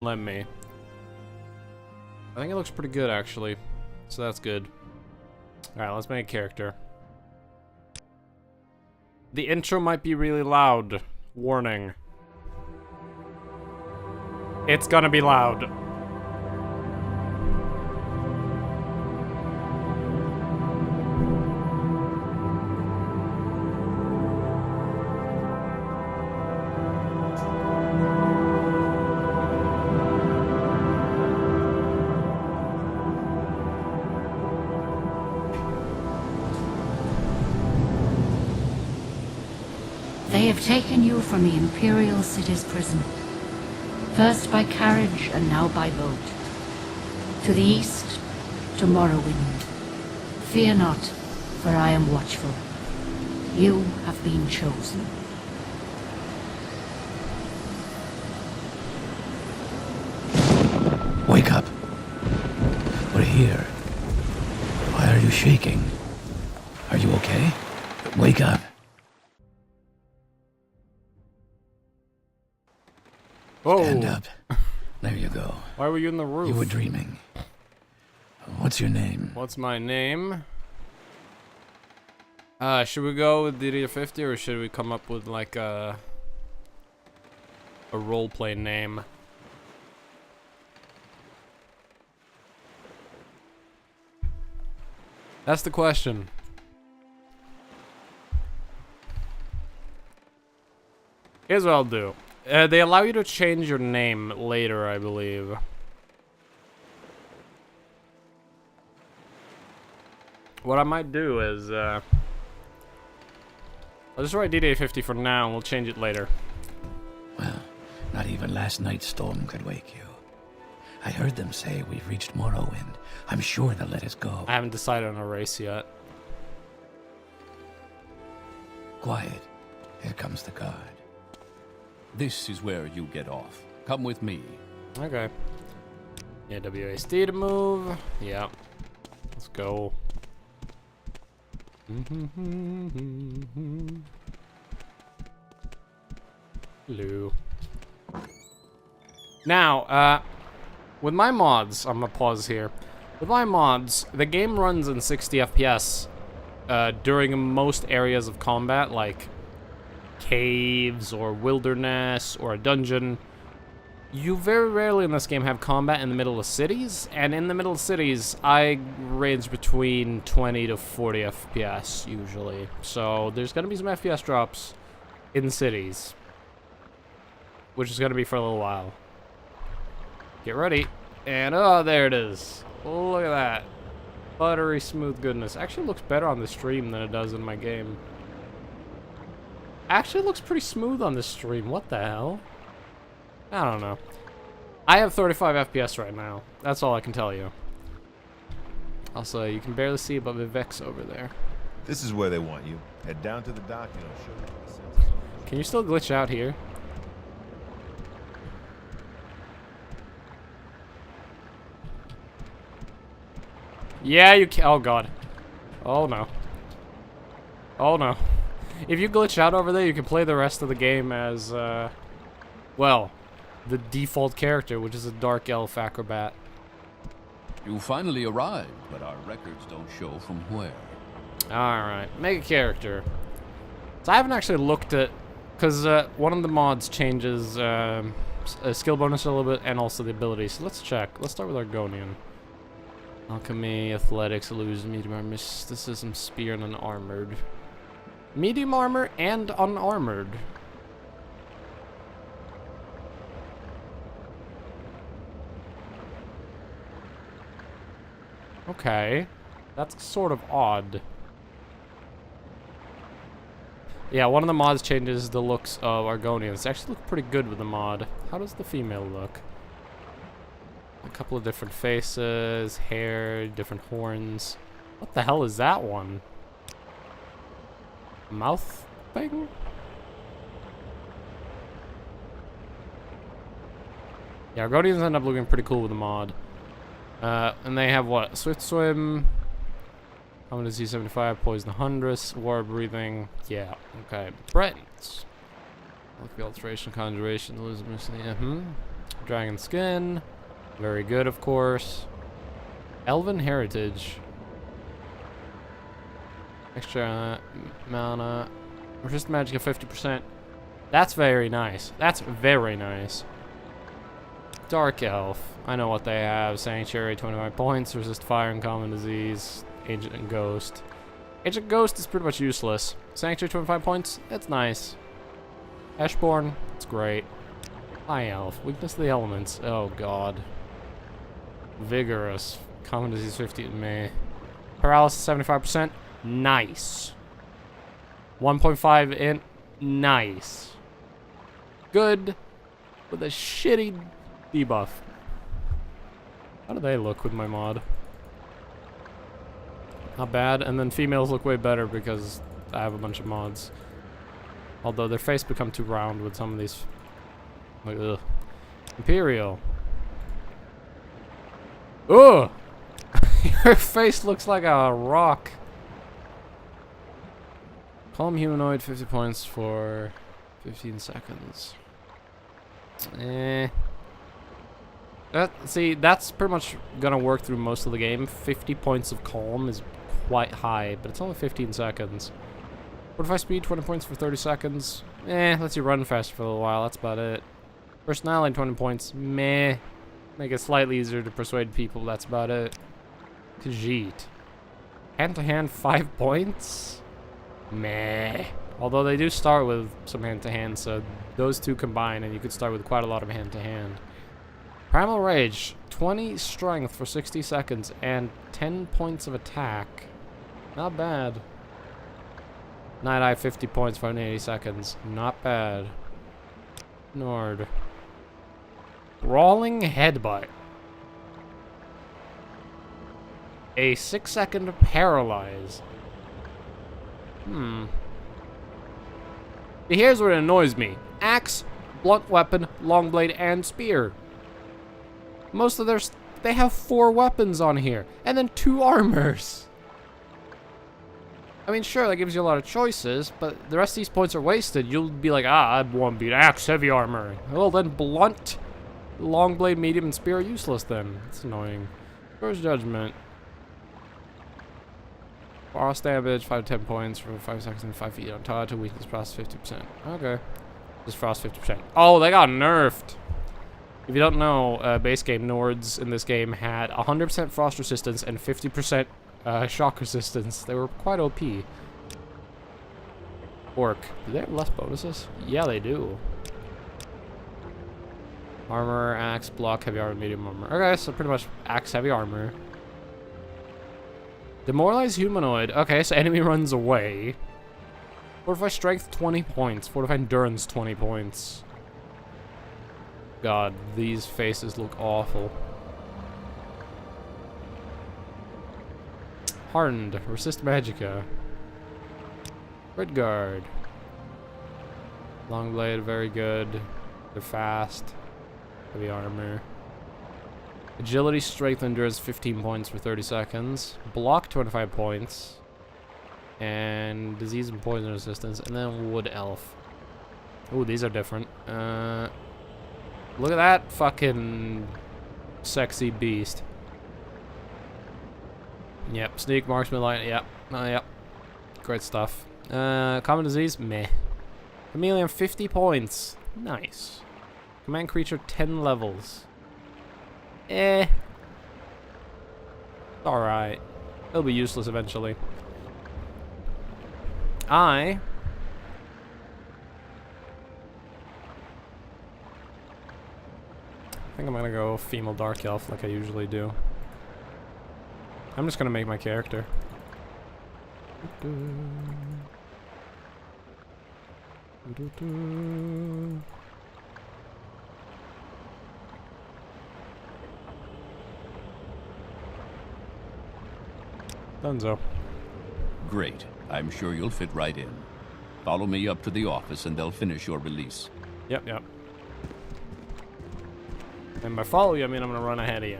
Let me. I think it looks pretty good, actually. So that's good. Alright, let's make a character. The intro might be really loud. Warning. It's gonna be loud. They have taken you from the Imperial City's prison, first by carriage and now by boat. To the east, to Morrowind. Fear not, for I am watchful. You have been chosen. Wake up. We're here. Why are you shaking? Are you okay? Wake up. Whoa. Stand up. There you go. Why were you in the roof? You were dreaming. What's your name? What's my name? Should we go with DD50 or should we come up with like a roleplay name? That's the question. Here's what I'll do. They allow you to change your name later, I believe. What I might do is, I'll just write DD50 for now, and we'll change it later. Well, not even last night's storm could wake you. I heard them say we've reached Morrowind. I'm sure they'll let us go. I haven't decided on a race yet. Quiet. Here comes the guard. This is where you get off. Come with me. Okay. Yeah, WASD to move. Yeah. Let's go. Hello. Now, with my mods, I'm gonna pause here. With my mods, the game runs in 60 FPS during most areas of combat, like caves or wilderness or a dungeon. You very rarely in this game have combat in the middle of cities, and in the middle of cities, I range between 20 to 40 FPS usually. So there's gonna be some FPS drops in cities, which is gonna be for a little while. Get ready, and oh, there it is. Look at that. Buttery smooth goodness. Actually looks better on the stream than it does in my game. Actually looks pretty smooth on this stream. What the hell? I don't know. I have 35 FPS right now. That's all I can tell you. Also, you can barely see above Vivek's over there. This is where they want you. Head down to the dock and I'll show you the sensors. Can you still glitch out here? Yeah, you can. Oh, God. Oh, no. Oh, no. If you glitch out over there, you can play the rest of the game as, well, the default character, which is a dark elf acrobat. You finally arrived, but our records don't show from where. Alright, make a character. So I haven't actually looked at, because one of the mods changes a skill bonus a little bit and also the ability. So let's check. Let's start with Argonian. Alchemy, athletics, illusion, medium armor, mysticism, spear, and unarmored. Medium armor and unarmored. Okay. That's sort of odd. Yeah, one of the mods changes the looks of Argonians. They actually look pretty good with the mod. How does the female look? A couple of different faces, hair, different horns. What the hell is that one? Mouth thing? Yeah, Argonians end up looking pretty cool with the mod. And they have what? Swift Swim, Common Disease 75, Poison 100, Water Breathing. Yeah, okay. Threatens. Alteration, Conjuration, Elizabeth. Yeah, Dragon skin. Very good, of course. Elven heritage. Extra mana. Resist magic of 50%. That's very nice. That's very nice. Dark elf. I know what they have. Sanctuary, 25 points. Resist fire and common disease. Agent and ghost. Agent ghost is pretty much useless. Sanctuary, 25 points. That's nice. Ashborn. It's great. High elf. Weakness to the elements. Oh god. Vigorous. Common disease 50 meh. Paralysis 75%. Nice. 1.5 int. Nice. Good. With a shitty debuff. How do they look with my mod? Not bad. And then females look way better because I have a bunch of mods. Although their face become too round with some of these. Like, ugh. Imperial. Ugh! Your face looks like a rock. Calm humanoid, 50 points for 15 seconds. See, that's pretty much gonna work through most of the game. 50 points of calm is quite high, but it's only 15 seconds. Fortify speed, 20 points for 30 seconds. Lets you run faster for a little while, that's about it. Personality, 20 points. Meh. Make it slightly easier to persuade people, that's about it. Khajiit. Hand-to-hand, 5 points? Meh. Although they do start with some hand-to-hand, so those two combine, and you could start with quite a lot of hand-to-hand. Primal Rage, 20 strength for 60 seconds, and 10 points of attack. Not bad. Night Eye, 50 points for 180 seconds. Not bad. Nord. Brawling Headbutt. A 6-second Paralyze. Here's what annoys me. Axe, blunt weapon, long blade, and spear. Most of their... they have 4 weapons on here. And then 2 armors. I mean, sure, that gives you a lot of choices, but the rest of these points are wasted. You'll be like, I want to beat axe, heavy armor. Well, then blunt, long blade, medium, and spear are useless then. It's annoying. First Judgment. Frost damage, 5 to 10 points for 5 seconds and 5 feet on touch. Weakness frost 50%. Okay. Just frost 50%. Oh, they got nerfed. If you don't know, base game Nords in this game had 100% frost resistance and 50% shock resistance. They were quite OP. Orc. Do they have less bonuses? Yeah, they do. Armor, axe, block, heavy armor, medium armor. Okay, so pretty much axe, heavy armor. Demoralize humanoid. Okay, so enemy runs away. Fortify strength, 20 points. Fortify endurance, 20 points. God, these faces look awful. Hardened. Resist Magica. Red Guard. Long blade, very good. They're fast. Heavy armor. Agility, strength, endurance, 15 points for 30 seconds. Block, 25 points. And disease and poison resistance. And then Wood Elf. Ooh, these are different. Look at that fucking sexy beast. Yep, sneak, marksman, light, yep. Yep. Great stuff. Common disease, meh. Chameleon, 50 points. Nice. Command creature, 10 levels. Alright. It'll be useless eventually. I think I'm gonna go female dark elf like I usually do. I'm just gonna make my character. Dunzo. Great. I'm sure you'll fit right in. Follow me up to the office and they'll finish your release. Yep. And by follow you, I mean I'm gonna run ahead of you.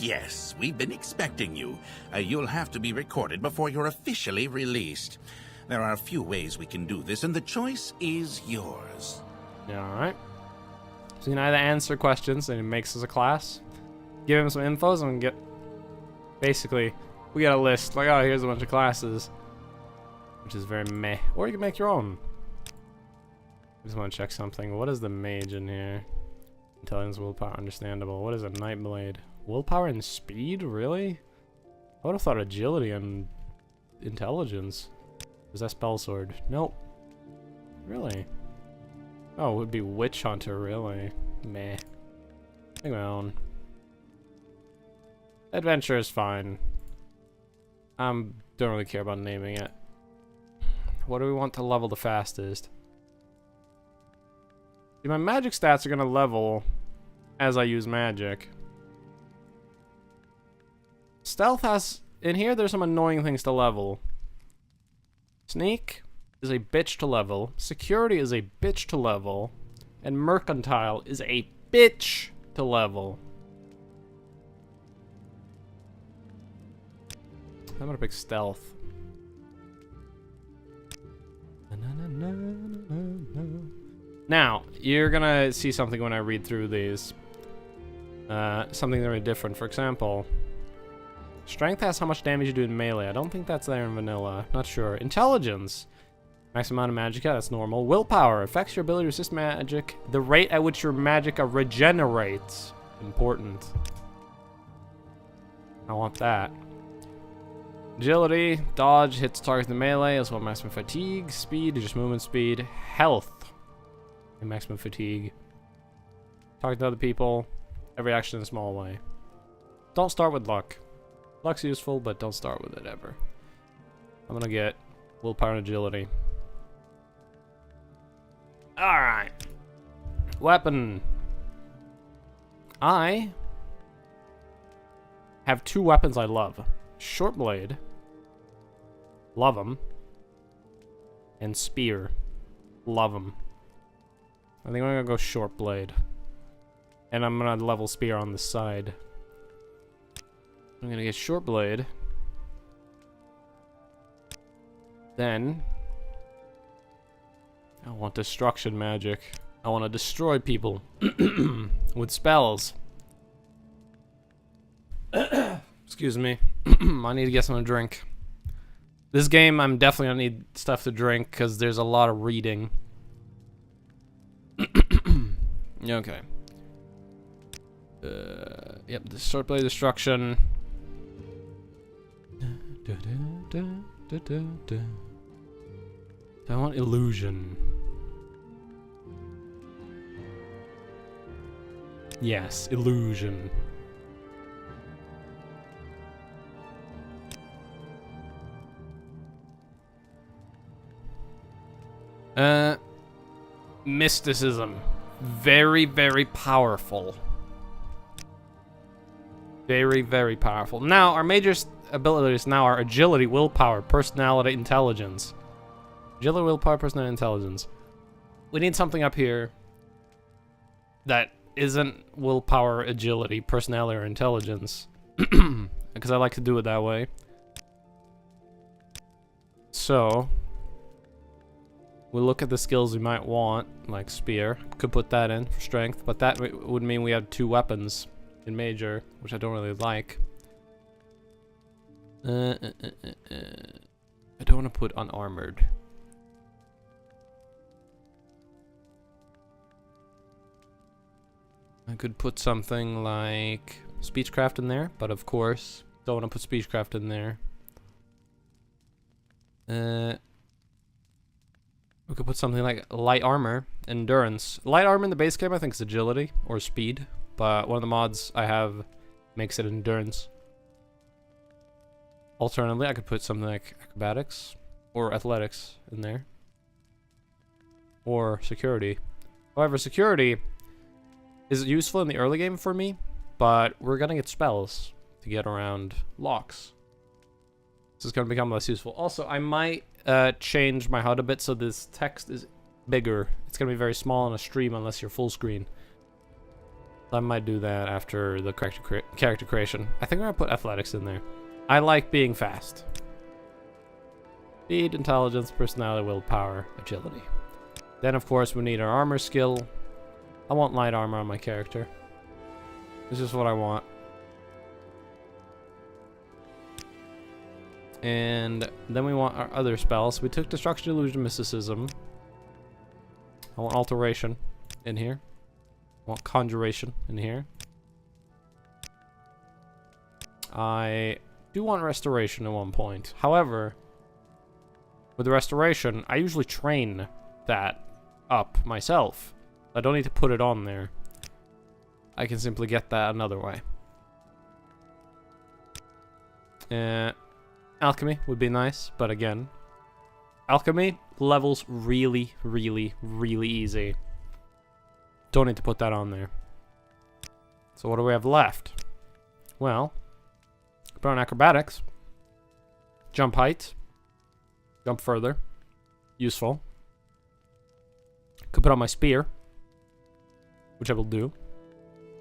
Yes, we've been expecting you. You'll have to be recorded before you're officially released. There are a few ways we can do this, and the choice is yours. Yeah, alright. So you can either answer questions and it makes us a class, give him some infos, and get... Basically, we got a list, like, oh, here's a bunch of classes. Which is very meh. Or you can make your own. I just want to check something. What is the mage in here? Intelligence, willpower, understandable. What is a Nightblade? Willpower and speed? Really? I would have thought agility and intelligence. Was that spell sword? Nope. Really? Oh, it would be witch hunter, really? Meh. Make my own. Adventure is fine. Don't really care about naming it. What do we want to level the fastest? See, my magic stats are gonna level as I use magic. Stealth has... In here, there's some annoying things to level. Sneak is a bitch to level. Security is a bitch to level. And mercantile is a bitch to level. I'm gonna pick stealth. Now, you're gonna see something when I read through these. Something very different. For example, strength has how much damage you do in melee. I don't think that's there in vanilla. Not sure. Intelligence. Maximum amount of magic, yeah, that's normal. Willpower affects your ability to resist magic. The rate at which your magic regenerates. Important. I want that. Agility, dodge, hits targets in melee, as well as maximum fatigue, speed, just movement speed, health, and maximum fatigue. Talk to other people, every action in a small way. Don't start with luck. Luck's useful, but don't start with it ever. I'm gonna get willpower and agility. Alright. Weapon. I have two weapons I love. Short blade. Love them. And spear. Love them. I think I'm gonna go short blade. And I'm gonna level spear on the side. I'm gonna get short blade. Then I want destruction magic. I want to destroy people with spells. Excuse me. I need to get something to drink. This game, I'm definitely gonna need stuff to drink because there's a lot of reading. Okay. Yep, the short blade destruction. I want illusion. Yes, illusion. Mysticism. Very, very powerful. Very, very powerful. Now, our major abilities now are agility, willpower, personality, intelligence. Agility, willpower, personality, intelligence. We need something up here that isn't willpower, agility, personality, or intelligence. Because I like to do it that way. So we'll look at the skills we might want, like spear. Could put that in for strength, but that would mean we have two weapons in major, which I don't really like. I don't want to put unarmored. I could put something like speechcraft in there, but of course, don't want to put speechcraft in there. We could put something like light armor, endurance. Light armor in the base game, I think, is agility or speed, but one of the mods I have makes it endurance. Alternatively, I could put something like acrobatics or athletics in there, or security. However, security is useful in the early game for me, but we're gonna get spells to get around locks. This is gonna become less useful. Also, I might change my HUD a bit so this text is bigger. It's gonna be very small on a stream unless you're full screen. I might do that after the character creation. I think I'm gonna put athletics in there. I like being fast. Speed, intelligence, personality, willpower, agility. Then, of course, we need our armor skill. I want light armor on my character. This is what I want. And then we want our other spells. We took Destruction, Illusion, Mysticism. I want Alteration in here. I want Conjuration in here. I do want Restoration at one point. However, with the Restoration, I usually train that up myself. I don't need to put it on there. I can simply get that another way. Alchemy would be nice, but again, Alchemy levels really, really, really easy. Don't need to put that on there. So what do we have left? Well, put on Acrobatics. Jump height. Jump further. Useful. Could put on my Spear, which I will do.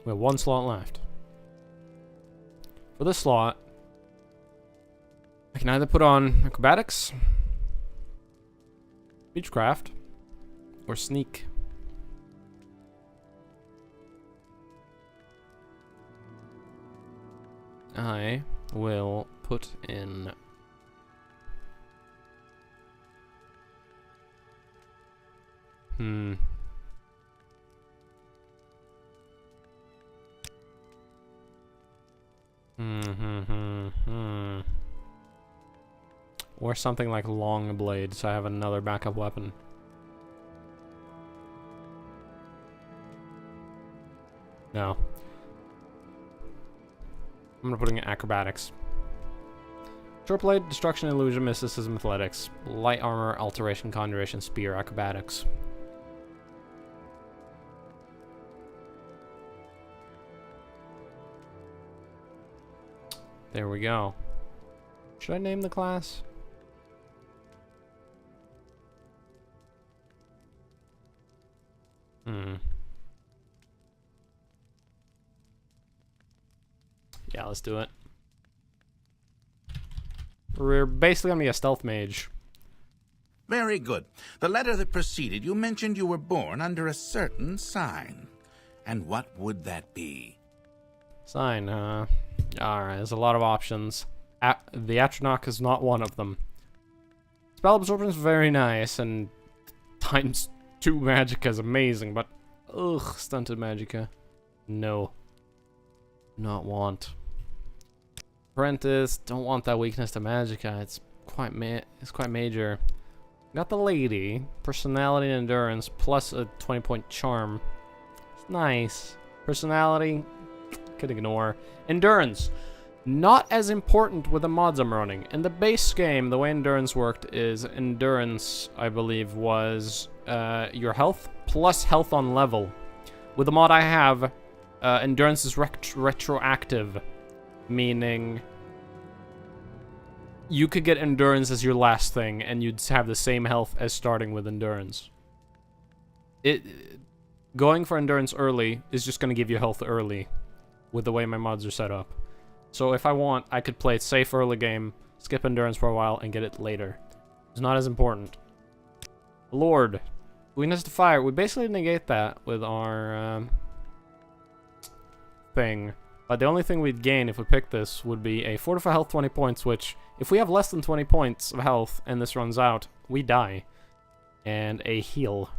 We have one slot left. For this slot, I can either put on Acrobatics, Speechcraft, or Sneak. I will put in... Or something like Long Blade, so I have another backup weapon. No. I'm gonna put in Acrobatics. Short Blade, Destruction, Illusion, Mysticism, Athletics, Light Armor, Alteration, Conjuration, Spear, Acrobatics. There we go. Should I name the class? Yeah, let's do it. We're basically gonna be a stealth mage. Very good. The letter that preceded you mentioned you were born under a certain sign. And what would that be? Sign, alright, there's a lot of options. The Atronach is not one of them. Spell absorption is very nice, and ×2 magicka is amazing, but ugh, stunted magicka. No. Not want. Apprentice, don't want that weakness to magicka. It's quite major. Got the lady, personality and endurance, plus a 20-point charm. It's nice. Personality, could ignore. Endurance, not as important with the mods I'm running. In the base game, the way endurance worked is endurance, I believe, was your health plus health on level. With the mod I have, endurance is retroactive, meaning you could get endurance as your last thing, and you'd have the same health as starting with endurance. Going for endurance early is just going to give you health early, with the way my mods are set up. So if I want, I could play it safe early game, skip endurance for a while, and get it later. It's not as important. Lord. Weakness to fire. We basically negate that with our thing. But the only thing we'd gain if we pick this would be a fortify health 20 points, which, if we have less than 20 points of health and this runs out, we die. And a heal,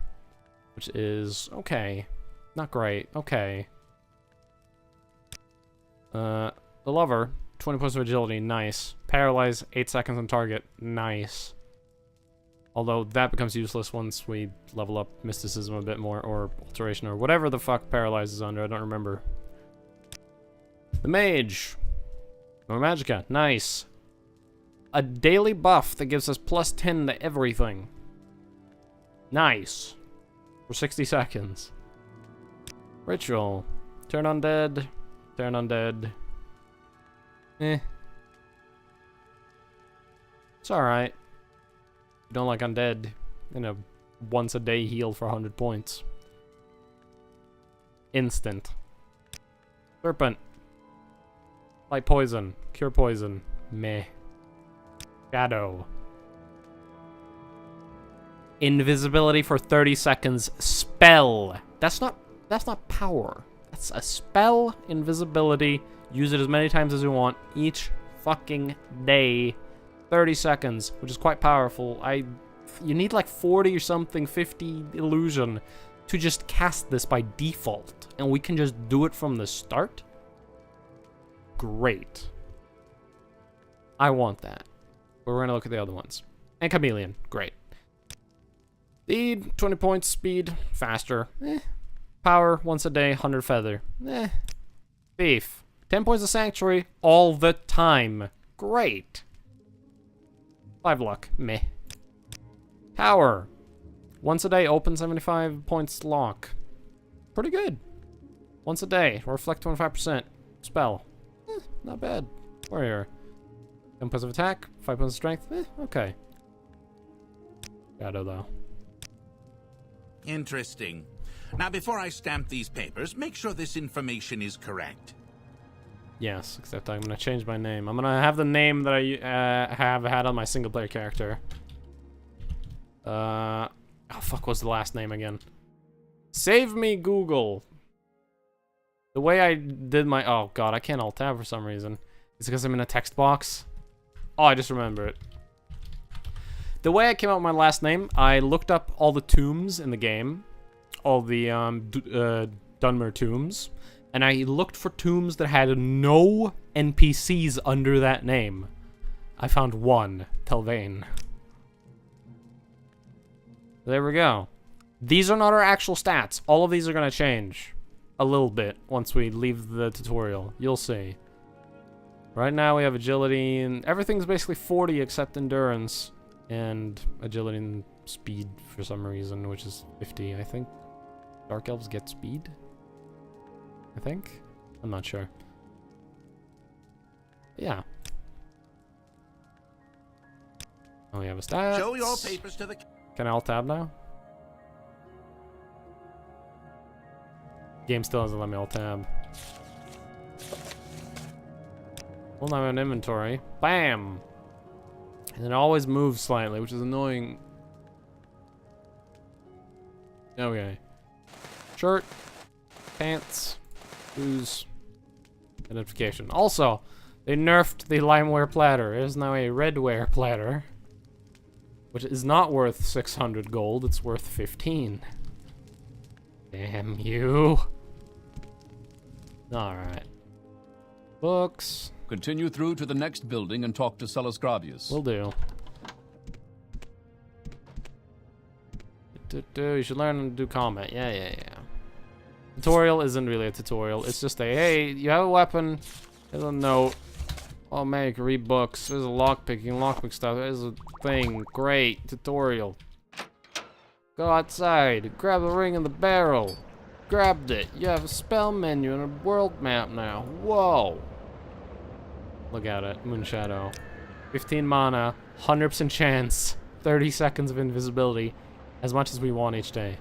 which is okay. Not great. Okay. The lover, 20 points of agility, nice. Paralyze, 8 seconds on target, nice. Although that becomes useless once we level up mysticism a bit more, or alteration, or whatever the fuck paralyze is under, I don't remember. The mage. More magicka, nice. A daily buff that gives us plus 10 to everything. Nice. For 60 seconds. Ritual. Turn undead. Turn undead. Eh. It's alright. You don't like undead. And a once a day heal for 100 points. Instant. Serpent. Light poison. Cure poison. Meh. Shadow. Invisibility for 30 seconds. Spell. That's not power. That's a spell. Invisibility. Use it as many times as you want each fucking day. 30 seconds, which is quite powerful. You need like 40 or something, 50 illusion to just cast this by default. And we can just do it from the start? Great. I want that. But we're gonna look at the other ones. And Chameleon, great. Speed, 20 points, speed, faster. Power, once a day, 100 feather. Thief, 10 points of sanctuary, all the time. Great. 5 luck, meh. Tower, once a day, open 75 points lock. Pretty good. Once a day, reflect 25%. Spell. Not bad. Warrior. 10 points of attack, 5 points of strength. Okay. Shadow, though. Interesting. Now, before I stamp these papers, make sure this information is correct. Yes, except I'm gonna change my name. I'm gonna have the name that I have had on my single player character. Oh fuck, what's the last name again? Save me, Google. The way I did my, oh god, I can't alt tab for some reason. It's because I'm in a text box. Oh, I just remember it. The way I came up with my last name, I looked up all the tombs in the game, all the Dunmer tombs, and I looked for tombs that had no NPCs under that name. I found one, Telvain. There we go. These are not our actual stats. All of these are gonna change a little bit once we leave the tutorial. You'll see. Right now we have agility, and everything's basically 40 except endurance. And agility and speed for some reason, which is 50, I think. Dark Elves get speed? I think? I'm not sure. Yeah. Oh, we have a stat. Show your papers to the... Can I alt tab now? Game still doesn't let me alt tab. Well, now I have an inventory. Bam! And it always moves slightly, which is annoying. Okay. Shirt, pants, shoes, identification. Also, they nerfed the limeware platter. It is now a redware platter, which is not worth 600 gold. It's worth 15. Damn you. Alright. Books. Continue through to the next building and talk to Celes Gravius. Will do. You should learn to do combat. Yeah. Tutorial isn't really a tutorial. It's just a, hey, you have a weapon. There's a note. Oh man, you can read books. There's a lockpick stuff. There's a thing. Great. Tutorial. Go outside. Grab the ring and the barrel. Grabbed it. You have a spell menu and a world map now. Whoa. Look at it. Moonshadow. 15 mana. 100% chance. 30 seconds of invisibility. As much as we want each day.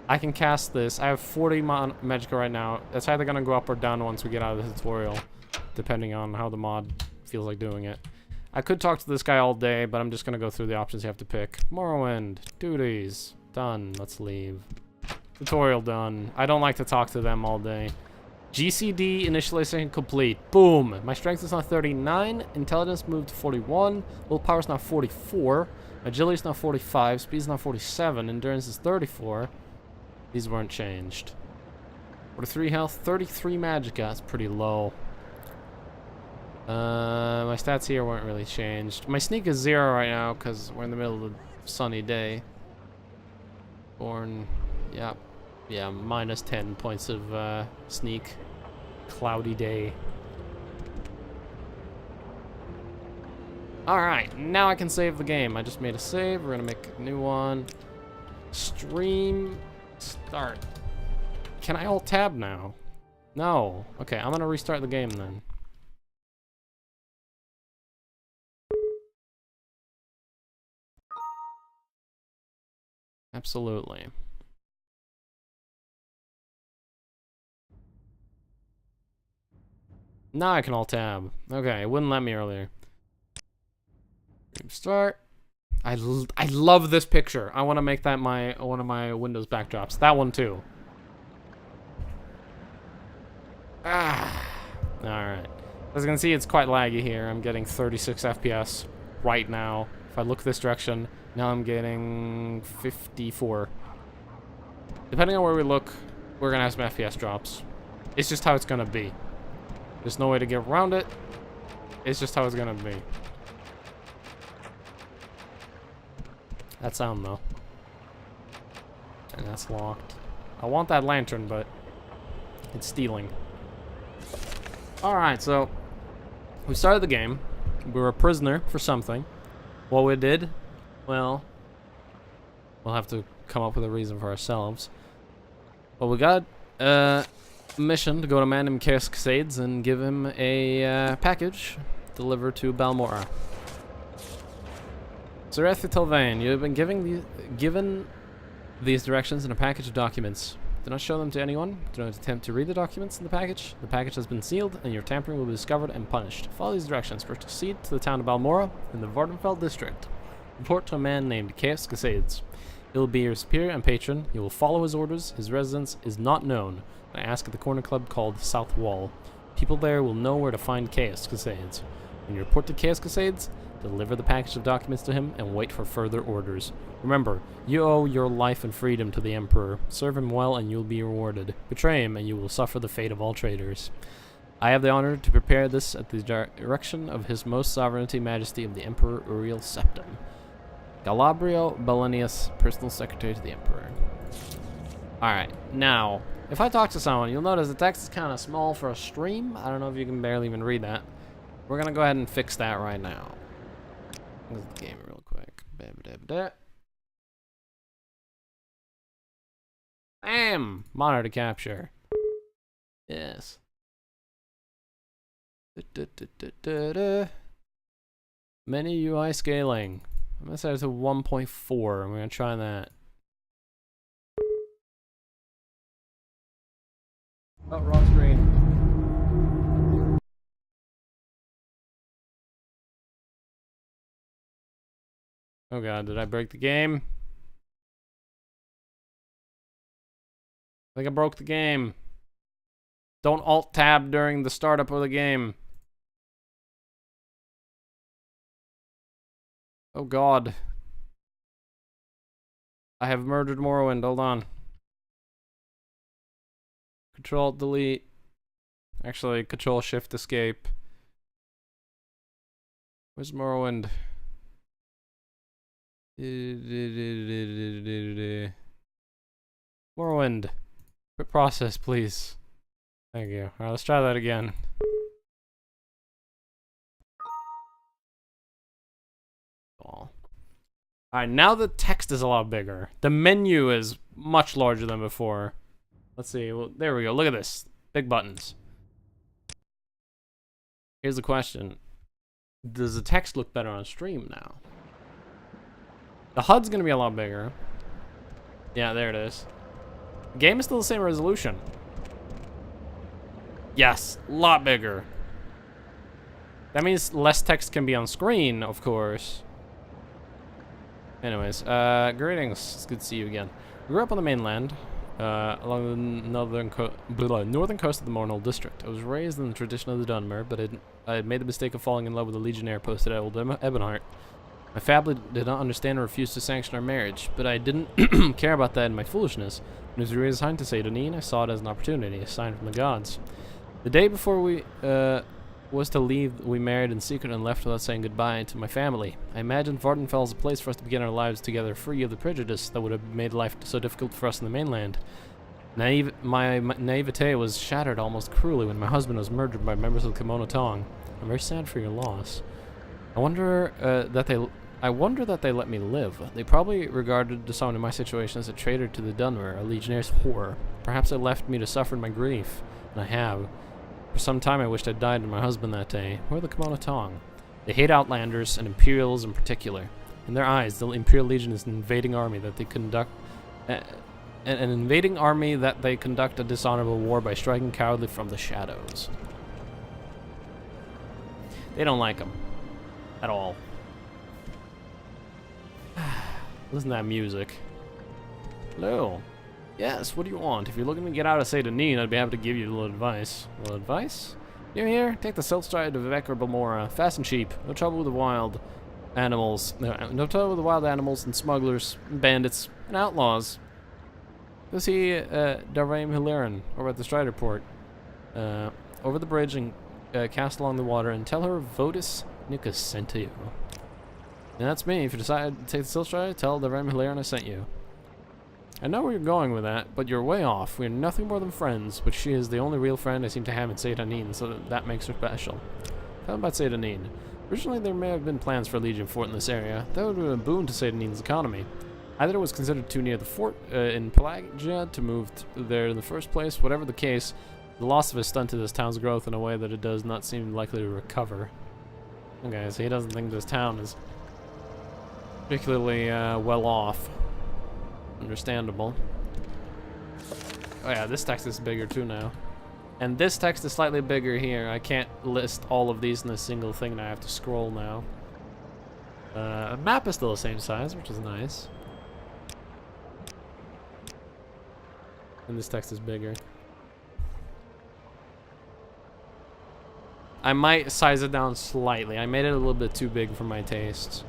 I can cast this. I have 40 magicka right now. That's either going to go up or down once we get out of the tutorial. Depending on how the mod feels like doing it. I could talk to this guy all day, but I'm just going to go through the options you have to pick. Morrowind. Duties. Done. Let's leave. Tutorial done. I don't like to talk to them all day. GCD initialization complete. Boom. My strength is now 39. Intelligence moved to 41. Willpower is now 44. Agility is now 45. Speed is now 47. Endurance is 34. These weren't changed. 43 health. 33 magicka. That's pretty low. My stats here weren't really changed. My sneak is 0 right now because we're in the middle of a sunny day. Born. Yep. Yeah, minus 10 points of sneak. Cloudy day. Alright, now I can save the game. I just made a save. We're gonna make a new one. Stream. Start. Can I alt tab now? No. Okay, I'm gonna restart the game then. Absolutely. Now I can alt tab. Okay, it wouldn't let me earlier. Start. I love this picture. I want to make that one of my Windows backdrops. That one too. Alright. As you can see, it's quite laggy here. I'm getting 36 FPS right now. If I look this direction, now I'm getting 54. Depending on where we look, we're gonna have some FPS drops. It's just how it's gonna be. There's no way to get around it. It's just how it's gonna be. That sound though. And that's locked. I want that lantern, but it's stealing. Alright, so we started the game. We were a prisoner for something. What we did, well, we'll have to come up with a reason for ourselves. But we got a mission to go to a man named Chaos Cascades and give him a package delivered to Balmora. Sir Tilvain, you have been given these directions in a package of documents. Do not show them to anyone. Do not attempt to read the documents in the package. The package has been sealed, and your tampering will be discovered and punished. Follow these directions. Proceed to the town of Balmora in the Vvardenfell district. Report to a man named Chaos Cascades. He will be your superior and patron. You will follow his orders. His residence is not known. I ask at the corner club called South Wall. People there will know where to find Chaos Cascades. When you report to Chaos Cascades, deliver the package of documents to him and wait for further orders. Remember, you owe your life and freedom to the Emperor. Serve him well and you'll be rewarded. Betray him and you will suffer the fate of all traitors. I have the honor to prepare this at the direction of His Most Sovereignty Majesty of the Emperor Uriel Septim. Galabrio Bellinius, personal secretary to the Emperor. Alright, now, if I talk to someone, you'll notice the text is kind of small for a stream. I don't know if you can barely even read that. We're going to go ahead and fix that right now. Look at the game real quick. Bam! Monitor to capture. Yes. Menu UI scaling. I'm going to set it to 1.4. I'm going to try that. Oh, wrong screen. Oh god, did I break the game? I think I broke the game. Don't alt-tab during the startup of the game. Oh god. I have murdered Morrowind, hold on. Control-delete. Actually, Control-Shift-Escape. Where's Morrowind? Morrowind. Quit process, please. Thank you. Alright, let's try that again. Alright, now the text is a lot bigger. The menu is much larger than before. Let's see. Well, there we go. Look at this. Big buttons. Here's the question. Does the text look better on stream now? The HUD's gonna be a lot bigger. Yeah, there it is. The game is still the same resolution. Yes, a lot bigger. That means less text can be on screen, of course. Anyways, greetings. It's good to see you again. We grew up on the mainland, along the northern coast of the Morrowind district. I was raised in the tradition of the Dunmer, but I had made the mistake of falling in love with a legionnaire posted at Old Ebonheart. My family did not understand and refused to sanction our marriage, but I didn't care about that in my foolishness. When it was reassigned to Seydonin, I saw it as an opportunity, a sign from the gods. The day before we was to leave, we married in secret and left without saying goodbye to my family. I imagined Vvardenfell as a place for us to begin our lives together, free of the prejudice that would have made life so difficult for us in the mainland. My naivete was shattered almost cruelly when my husband was murdered by members of the Kimono Tong. I'm very sad for your loss. I wonder that they let me live. They probably regarded someone in my situation as a traitor to the Dunmer, a legionnaire's whore. Perhaps they left me to suffer in my grief, and I have. For some time I wished I'd died with my husband that day. Who are the Kimono Tong? They hate Outlanders, and Imperials in particular. In their eyes, the Imperial Legion is an invading army that they conduct a dishonorable war by striking cowardly from the shadows. They don't like them. At all. Listen to that music. Hello. Yes, what do you want? If you're looking to get out of Satanin, I'd be happy to give you a little advice. A little advice? You're here? Take the Silk Stride to Vivek or Balmora. Fast and cheap. No trouble with the wild animals. No trouble with the wild animals and smugglers and bandits and outlaws. Go see Darvaim Hilaran over at the Strider Port. Over the bridge and cast along the water and tell her Vodus Nicus sent to you. And that's me. If you decide to take the Silk Stride, tell Darvaim Hilaran I sent you. I know where you're going with that, but you're way off. We're nothing more than friends, but she is the only real friend I seem to have in Satanin, so that makes her special. Tell about Satanin. Originally, there may have been plans for a Legion fort in this area. That would have been a boon to Satanin's economy. Either it was considered too near the fort in Pelagia to move there in the first place. Whatever the case, the loss of it stunted this town's growth in a way that it does not seem likely to recover. Okay, so he doesn't think this town is particularly well off. Understandable. Oh yeah, this text is bigger too now. And this text is slightly bigger here. I can't list all of these in a single thing, and I have to scroll now. Map is still the same size, which is nice. And this text is bigger. I might size it down slightly. I made it a little bit too big for my tastes.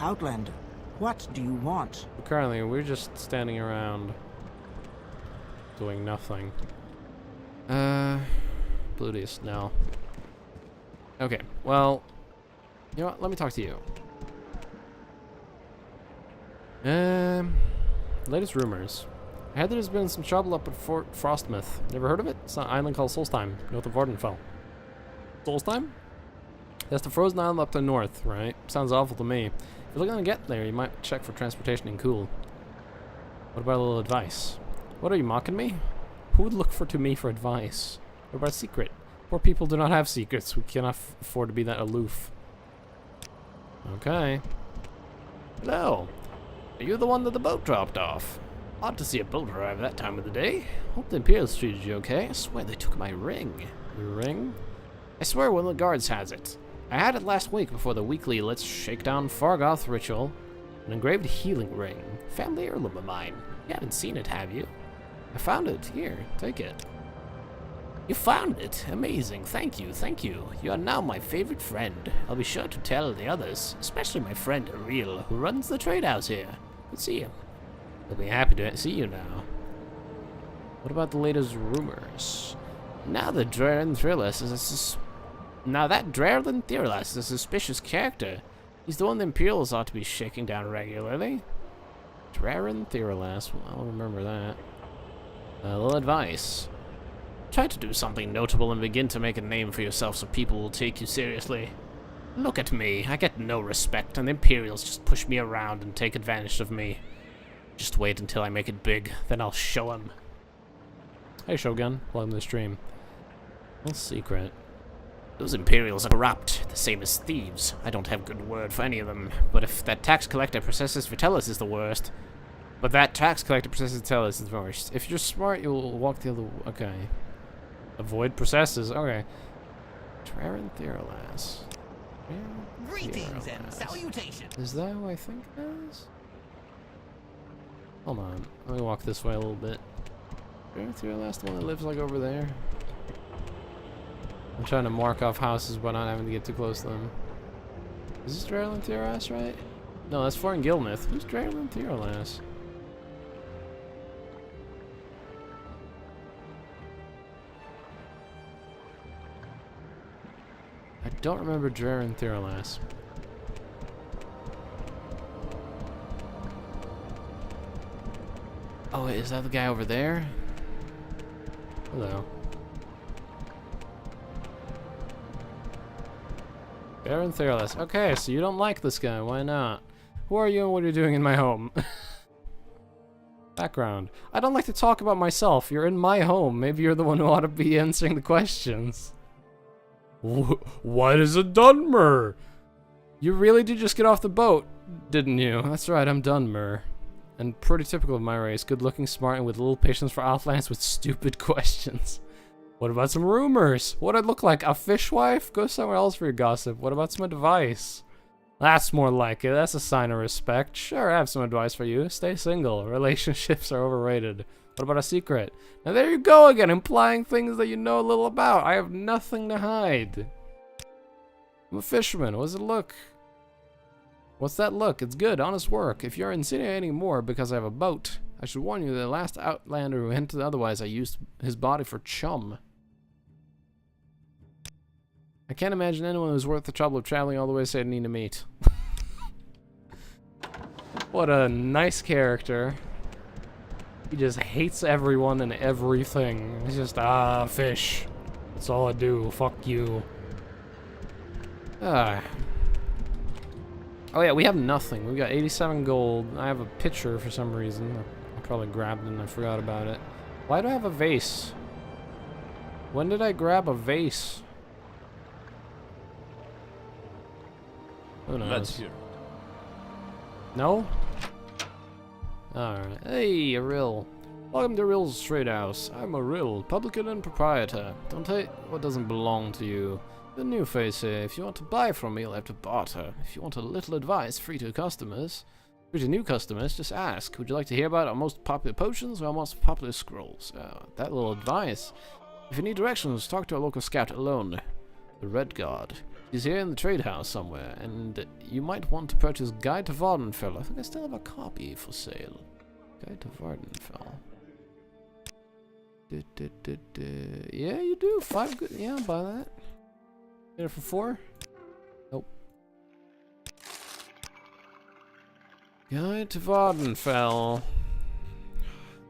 Outlander, what do you want? Currently, we're just standing around doing nothing. Bluteous, no. Okay, well, you know what? Let me talk to you. Latest rumors. I heard there's been some trouble up at Fort Frostmouth. Never heard of it? It's an island called Solstheim, north of Vvardenfell. Solstheim? That's the frozen island up to the north, right? Sounds awful to me. If you're looking to get there, you might check for transportation in Cool. What about a little advice? What, are you mocking me? Who would look to me for advice? What about a secret? Poor people do not have secrets. We cannot afford to be that aloof. Okay. Hello. Are you the one that the boat dropped off? Odd to see a boat arrive that time of the day. Hope the Imperials treated you okay. I swear they took my ring. Your ring? I swear one of the guards has it. I had it last week before the weekly Let's Shake Down Fargoth ritual. An engraved healing ring. Family heirloom of mine. You haven't seen it, have you? I found it. Here, take it. You found it? Amazing. Thank you, thank you. You are now my favorite friend. I'll be sure to tell the others, especially my friend Ariel, who runs the trade house here. Good to see you. I'll be happy to see you now. What about the latest rumors? Now that Draren Thyrlas is a suspicious character. He's the one the Imperials ought to be shaking down regularly. Draren Thyrlas. Well, I'll remember that. A little advice. Try to do something notable and begin to make a name for yourself so people will take you seriously. Look at me. I get no respect, and the Imperials just push me around and take advantage of me. Just wait until I make it big, then I'll show them. Hey, Shogun. Welcome to the stream. Little secret. Those Imperials are corrupt, the same as thieves. I don't have good word for any of them, but if that tax collector Processus Vitalis is the worst... If you're smart, you'll walk the other... Okay. Avoid processes. Okay. Draren Thyrlas. Greetings and salutations. Is that who I think it is? Hold on. Let me walk this way a little bit. Draren Thyrlas, the one that lives like over there? I'm trying to mark off houses but not having to get too close to them. Is this Draren Thyrlas, right? No, that's Foreign Gilmith. Who's Draren Thyrlas? I don't remember Draren Thyrlas. Oh, is that the guy over there? Hello. Draren Thyrlas. Okay, so you don't like this guy. Why not? Who are you and what are you doing in my home? Background. I don't like to talk about myself. You're in my home. Maybe you're the one who ought to be answering the questions. What is a Dunmer? You really did just get off the boat, didn't you? That's right, I'm Dunmer. And pretty typical of my race. Good looking, smart, and with little patience for outlands with stupid questions. What about some rumors? What'd I look like? A fishwife? Go somewhere else for your gossip. What about some advice? That's more like it. That's a sign of respect. Sure, I have some advice for you. Stay single. Relationships are overrated. What about a secret? Now there you go again, implying things that you know a little about. I have nothing to hide. I'm a fisherman. What does it look? What's that look? It's good, honest work. If you're insinuating more because I have a boat, I should warn you that the last outlander who hinted otherwise, I used his body for chum. I can't imagine anyone who's worth the trouble of traveling all the way to Satan to meet. What a nice character. He just hates everyone and everything. He's just, fish. That's all I do. Fuck you. Oh yeah, we have nothing. We got 87 gold. I have a pitcher for some reason. I probably grabbed it and I forgot about it. Why do I have a vase? When did I grab a vase? Who knows? Let's hear it. No? Alright. Hey, Ariel. Welcome to Arill's Trade House. I'm Ariel, publican and proprietor. Don't take what doesn't belong to you. The new face here. If you want to buy from me, you'll have to barter. If you want a little advice, free to new customers, just ask. Would you like to hear about our most popular potions or our most popular scrolls? That little advice. If you need directions, talk to our local scout alone. The Red Guard. He's here in the trade house somewhere, and you might want to purchase Guide to Vvardenfell. I think I still have a copy for sale. Guide to Vvardenfell. Yeah, you do. 5 good. Yeah, I'll buy that. Get it for 4? Nope. Guide to Vvardenfell.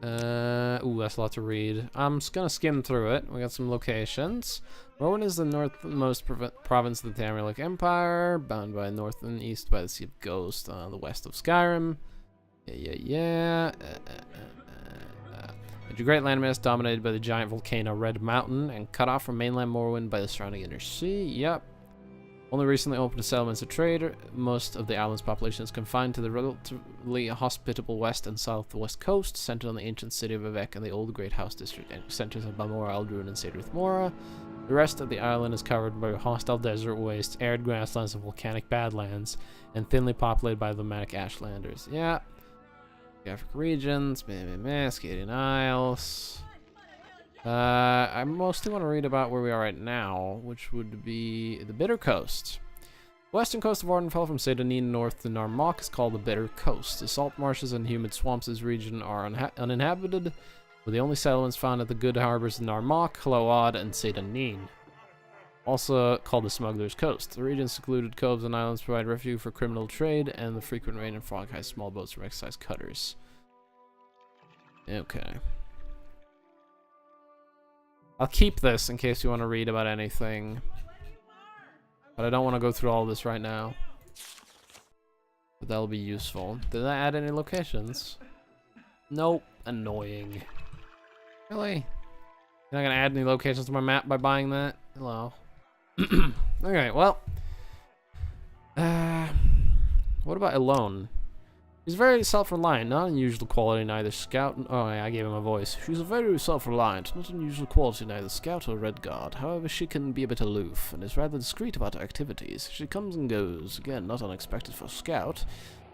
Ooh, that's a lot to read. I'm just gonna skim through it. We got some locations. Morrowind is the northmost province of the Tamrielic Empire, bound by north and east by the Sea of Ghosts, the west of Skyrim. Yeah. A great landmass dominated by the giant volcano Red Mountain and cut off from mainland Morrowind by the surrounding inner sea. Yep. Only recently opened to settlements of trade. Most of the island's population is confined to the relatively hospitable west and southwest coast, centered on the ancient city of Vivec and the old Great House District centers of Balmora, Aldruin, and Sadrith Mora. The rest of the island is covered by hostile desert wastes, arid grasslands, and volcanic badlands, and thinly populated by nomadic ashlanders. Yeah. Geographic regions, Cascadian Isles. I mostly want to read about where we are right now, which would be the Bitter Coast. The western coast of Vvardenfell from Sedanin north to Narmak is called the Bitter Coast. The salt marshes and humid swamps of this region are uninhabited, with the only settlements found at the good harbors of Narmak, Hload, and Sedanin. Also called the Smuggler's Coast. The region's secluded coves and islands provide refuge for criminal trade, and the frequent rain and fog hides small boats from exercise cutters. Okay. I'll keep this in case you want to read about anything. But I don't want to go through all this right now. But that'll be useful. Did I add any locations? Nope. Annoying. Really? You're not going to add any locations to my map by buying that? Hello. Okay, well. What about Alone? He's very self-reliant, not unusual quality neither scout. Oh, yeah, I gave him a voice. She's a very self-reliant, not unusual quality neither scout or red guard. However, she can be a bit aloof and is rather discreet about her activities. She comes and goes, again, not unexpected for a scout,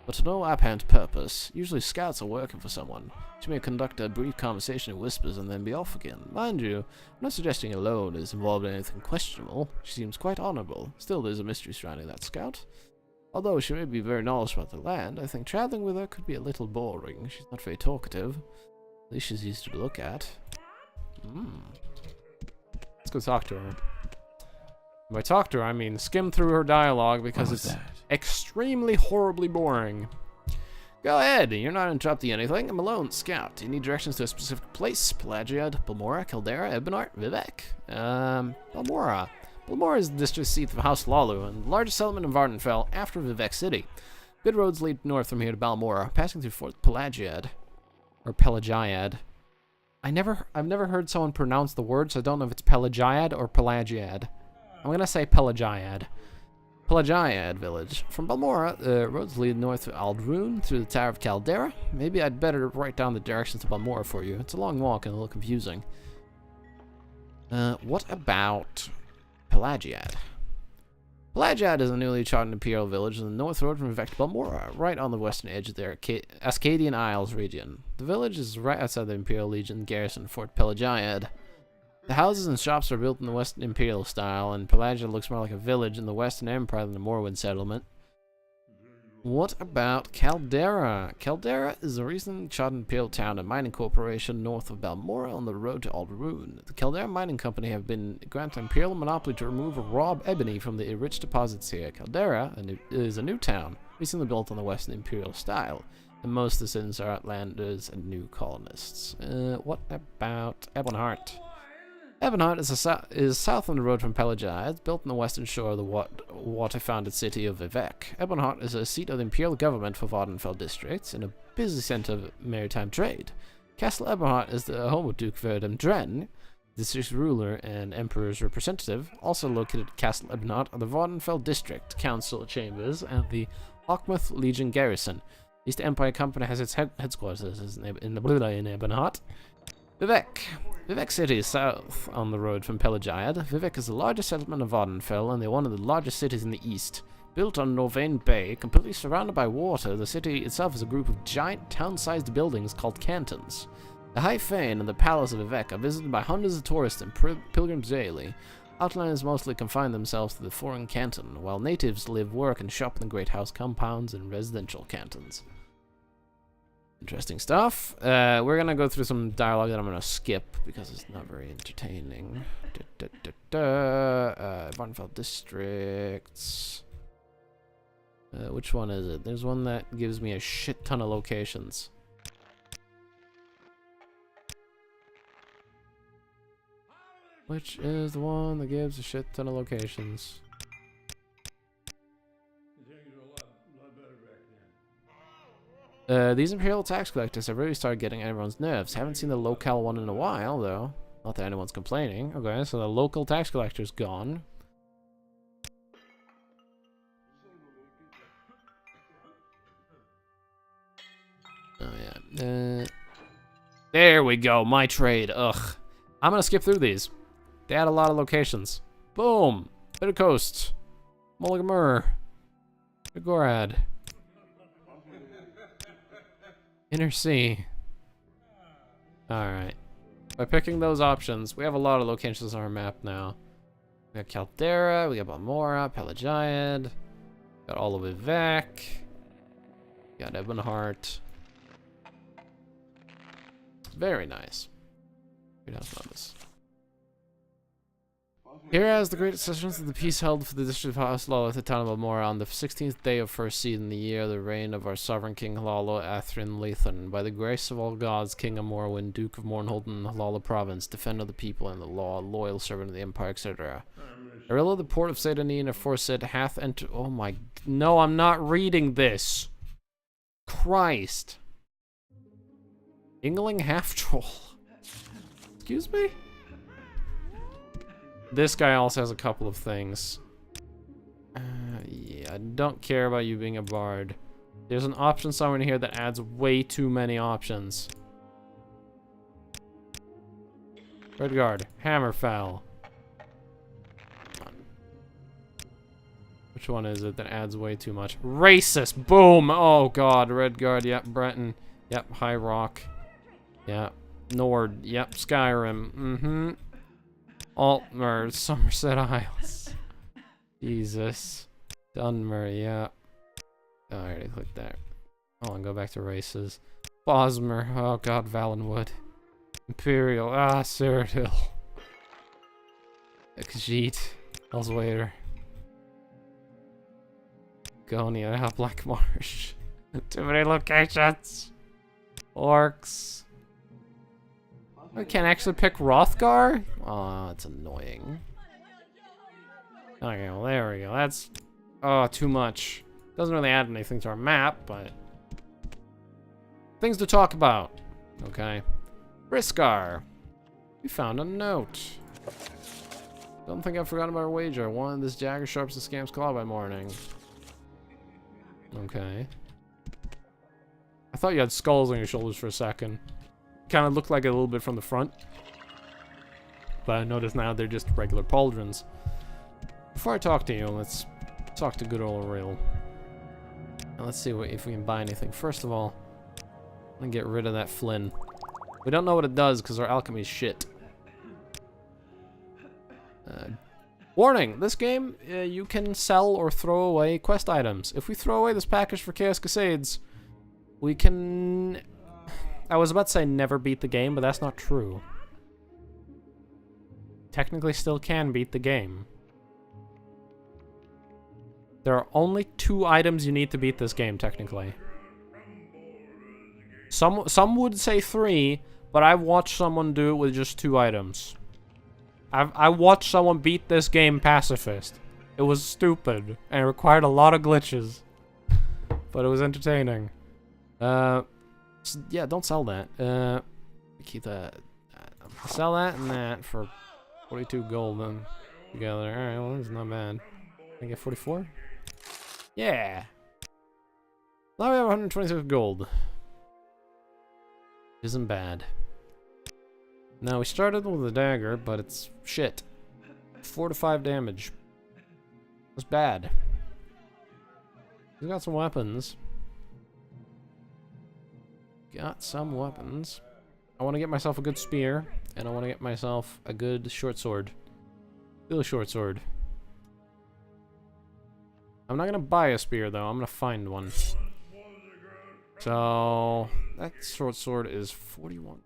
but to no apparent purpose. Usually scouts are working for someone. She may conduct a brief conversation in whispers and then be off again. Mind you, I'm not suggesting Alone is involved in anything questionable. She seems quite honorable. Still, there's a mystery surrounding that scout. Although she may be very knowledgeable about the land, I think traveling with her could be a little boring. She's not very talkative. At least she's easy to look at. Let's go talk to her. By talk to her, I mean skim through her dialogue because it's extremely horribly boring. Go ahead, you're not interrupting anything. I'm alone, scout. Do you need directions to a specific place? Pelagiad, Balmora, Caldera, Ebonart, Vivec? Balmora. Balmora is the district seat of House Lalu and the largest settlement in Vvardenfell after Vivec City. Good roads lead north from here to Balmora, passing through Fort Pelagiad. Or Pelagiad. I've never heard someone pronounce the word, so I don't know if it's Pelagiad or Pelagiad. I'm gonna say Pelagiad. Pelagiad village. From Balmora, the roads lead north to Aldruin through the Tower of Caldera. Maybe I'd better write down the directions to Balmora for you. It's a long walk and a little Pelagad is a newly charted imperial village in the north road from Vivek to Balmora, right on the western edge of the Ascadian Isles region. The village is right outside the Imperial Legion garrison Fort Pelagad. The houses and shops are built in the Western Imperial style, and Pelagad looks more like a village in the Western Empire than a Morrowind settlement. What about Caldera? Caldera is a recent chartered imperial town and mining corporation north of Balmora on the road to Alderun. The Caldera Mining Company have been granted imperial monopoly to remove or rob ebony from the enriched deposits here. Caldera is a new town, recently built in the Western Imperial style, and most of the citizens are Outlanders and new colonists. What about Ebonheart? Ebonheart is south on the road from Pelagad. It's built on the western shore of the water-founded city of Vivek. Ebonheart is a seat of the imperial government for Vvardenfell districts and a busy center of maritime trade. Castle Ebonheart is the home of Duke Vvardenfell, the district's ruler and emperor's representative. Also located at Castle Ebonheart are the Vvardenfell district council chambers and the Hawkmouth Legion garrison. The East Empire Company has its headquarters in Ebonheart. Vivek City is south on the road from Pelagad. Vivek is the largest settlement of Vvardenfell and they're one of the largest cities in the east. Built on Norvain Bay, completely surrounded by water, the city itself is a group of giant town-sized buildings called cantons. The High Fane and the Palace of Vivek are visited by hundreds of tourists and pilgrims daily. Outlanders mostly confine themselves to the foreign canton, while natives live, work, and shop in the great house compounds and residential cantons. Interesting stuff. We're gonna go through some dialogue that I'm gonna skip because it's not very entertaining. Vvardenfell districts. Which one is it? There's one that gives me a shit ton of locations. Which is the one that gives a shit ton of locations? These Imperial tax collectors have really started getting everyone's nerves. Haven't seen the locale one in a while, though. Not that anyone's complaining. Okay, so the local tax collector's gone. Oh, yeah. There we go, my trade. Ugh. I'm gonna skip through these. They had a lot of locations. Boom! Bitter Coast. Mulligamur. Gorad. Inner Sea. Alright. By picking those options, we have a lot of locations on our map now. We got Caldera, we got Balmora, Pelagad, got all of Vivek, got Ebonheart. Very nice. Great house notice. Here as the great sessions of the peace held for the district of Oslo at the town of Balmora on the 16th day of first season, the year of the reign of our sovereign king Hlalo Athrin Lethan, by the grace of all gods, King of Morrowind, Duke of Mornholden, Hlalo Province, defender of the people and the law, loyal servant of the empire, etc. Arilla, the port of Sedanin aforesaid, hath entered. Oh my. No, I'm not reading this. Christ. Ingling half troll. Excuse me? This guy also has a couple of things. Yeah, I don't care about you being a bard. There's an option somewhere in here that adds way too many options. Redguard, Hammerfell. Which one is it that adds way too much? Racist! Boom! Oh god, Redguard, yep, Breton. Yep, High Rock. Yep, Nord. Yep, Skyrim. Mm-hmm. Altmer, Somerset Isles. Jesus. Dunmer, yeah. Oh, I already clicked that. Oh, and go back to races. Bosmer, oh god, Valenwood. Imperial, Cyrodiil. Khajiit, Elswater. Gonia, Black Marsh. Too many locations. Orcs. I can't actually pick Hrothgar? Oh, that's annoying. Okay, well there we go. That's too much. Doesn't really add anything to our map, but things to talk about. Okay. Briscar. We found a note. Don't think I've forgotten about our wager. One, this dagger sharps the scam's claw by morning. Okay. I thought you had skulls on your shoulders for a second. Kind of looked like it a little bit from the front. But I notice now they're just regular pauldrons. Before I talk to you, let's Talk to good old Rail. Now let's see if we can buy anything. First of all, I'm gonna get rid of that Flynn. We don't know what it does because our alchemy is shit. Warning! This game, you can sell or throw away quest items. If we throw away this package for Chaos Cascades, we can... I was about to say never beat the game, but that's not true. Technically still can beat the game. There are only 2 items you need to beat this game, technically. Some would say 3, but I've watched someone do it with just 2 items. I watched someone beat this game pacifist. It was stupid, and it required a lot of glitches. But it was entertaining. Yeah, don't sell that. Keep that. Sell that and that for 42 gold then. Together. Alright, well, that's not bad. I get 44? Yeah. Now we have 126 gold. Isn't bad. Now we started with a dagger, but it's shit. 4 to 5 damage. That's bad. We got some weapons. Got some weapons. I want to get myself a good spear, and I want to get myself a good short sword. Still a short sword. I'm not gonna buy a spear though, I'm gonna find one. So that short sword is 41.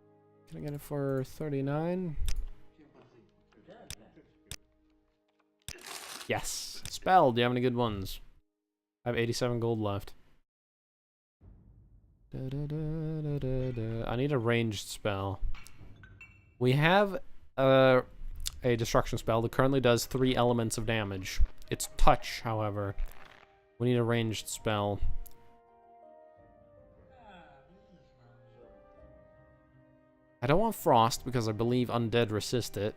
Can I get it for 39? Yes. Spell, do you have any good ones? I have 87 gold left. I need a ranged spell. We have a destruction spell that currently does 3 elements of damage. It's touch, however. We need a ranged spell. I don't want frost because I believe undead resist it.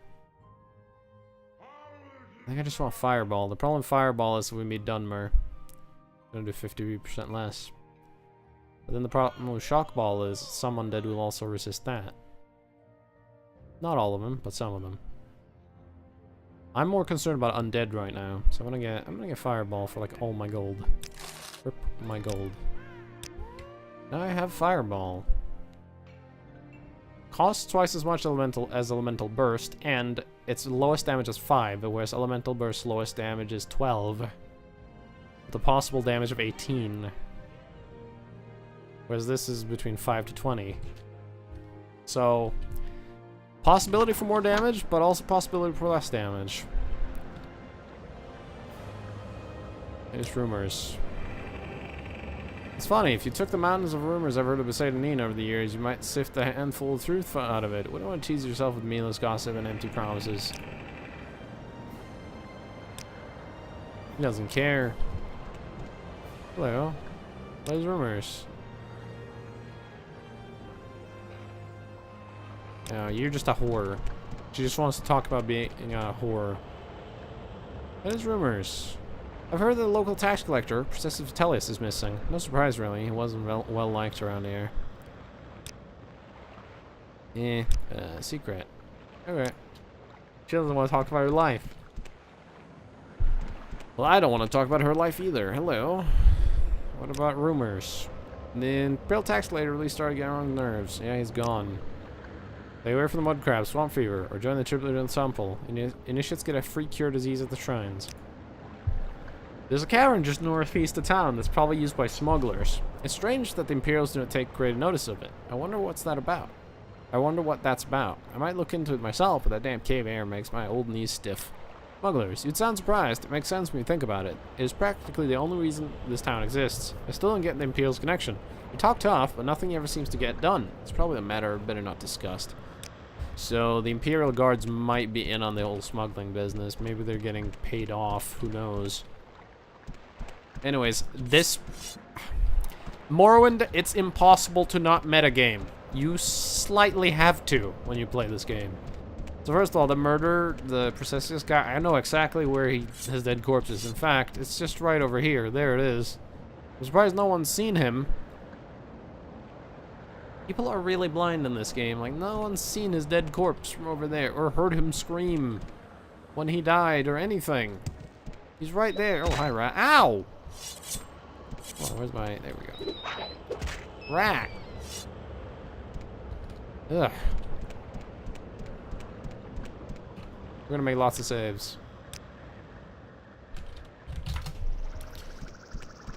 I think I just want fireball. The problem with fireball is we meet Dunmer. Gonna do 50% less. But then the problem with shock ball is some undead will also resist that. Not all of them, but some of them. I'm more concerned about undead right now, so I'm gonna get fireball for like all my gold. Rip my gold. Now I have fireball. Costs twice as much as elemental burst, and its lowest damage is 5, whereas elemental burst's lowest damage is 12. With a possible damage of 18. Whereas this is between 5 to 20. So, possibility for more damage, but also possibility for less damage. There's rumors. It's funny, if you took the mountains of rumors I've heard of Poseidonine over the years, you might sift a handful of truth out of it. We don't want to tease yourself with meaningless gossip and empty promises. He doesn't care. Hello. Those rumors. You're just a whore. She just wants to talk about being a whore. Those rumors. I've heard that the local tax collector, Princess Vitellius, is missing. No surprise, really. He wasn't well liked around here. Secret. Okay. She doesn't want to talk about her life. Well, I don't want to talk about her life either. Hello. What about rumors? The Imperial tax collector really started getting on the nerves. Yeah, he's gone. Stay away from the mud crab, swamp fever, or join the tribute ensemble. Initiates get a free cure disease at the shrines. There's a cavern just northeast of town that's probably used by smugglers. It's strange that the Imperials didn't take great notice of it. I wonder what's that about. I wonder what that's about. I might look into it myself, but that damn cave air makes my old knees stiff. Smugglers. You'd sound surprised. It makes sense when you think about it. It is practically the only reason this town exists. I still don't get the Imperials' connection. We talk tough, but nothing ever seems to get done. It's probably a matter better not discussed. So the Imperial Guards might be in on the whole smuggling business. Maybe they're getting paid off. Who knows? Anyways, this Morrowind, it's impossible to not metagame. You slightly have to when you play this game. So first of all, the murder, the Processius guy, I know exactly where his dead corpse is. In fact, it's just right over here. There it is. I'm surprised no one's seen him. People are really blind in this game. Like, no one's seen his dead corpse from over there or heard him scream when he died or anything. He's right there. Oh, hi, rat. Ow! Oh, where's my... There we go. Rat! Ugh. We're gonna make lots of saves.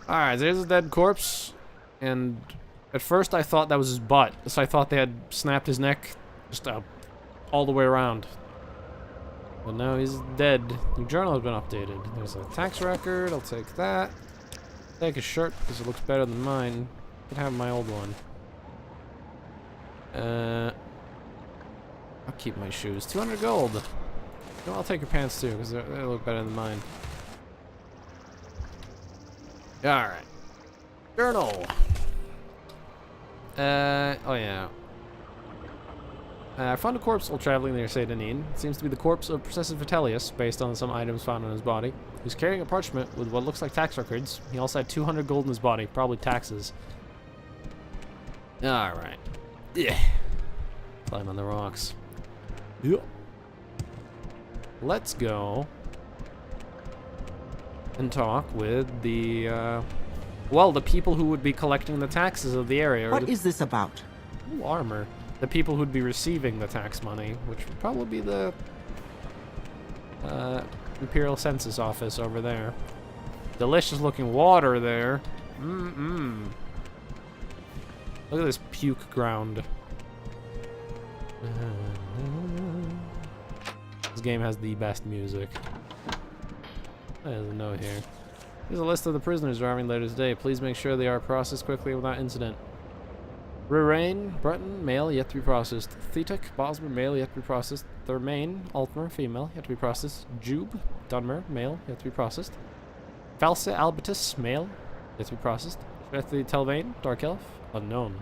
Alright, there's a dead corpse. And at first I thought that was his butt. So I thought they had snapped his neck just all the way around. But now he's dead. The journal has been updated. There's a tax record. I'll take that. Take his shirt because it looks better than mine. I can have my old one. I'll keep my shoes. 200 gold. No, I'll take your pants too because they look better than mine. Alright. Journal. Oh yeah. I found a corpse while traveling near Saint Denis. It seems to be the corpse of Processus Vitellius, based on some items found on his body. He was carrying a parchment with what looks like tax records. He also had 200 gold in his body, probably taxes. Alright. Yeah. Climb on the rocks. Yep. Let's go and talk with the, well, the people who would be collecting the taxes of the area. What is this about? Ooh, armor. The people who'd be receiving the tax money, which would probably be the Imperial Census Office over there. Delicious looking water there. Mm-mm. Look at this puke ground. This game has the best music. There's a note here. Here's a list of the prisoners arriving later today. Please make sure they are processed quickly without incident. Rirain, Breton, male, yet to be processed. Thetic, Bosmer, male, yet to be processed. Thurmain, Altmer, female, yet to be processed. Jube, Dunmer, male, yet to be processed. Falsa Albitus, male, yet to be processed. Shrethi Telvain, Dark Elf, unknown.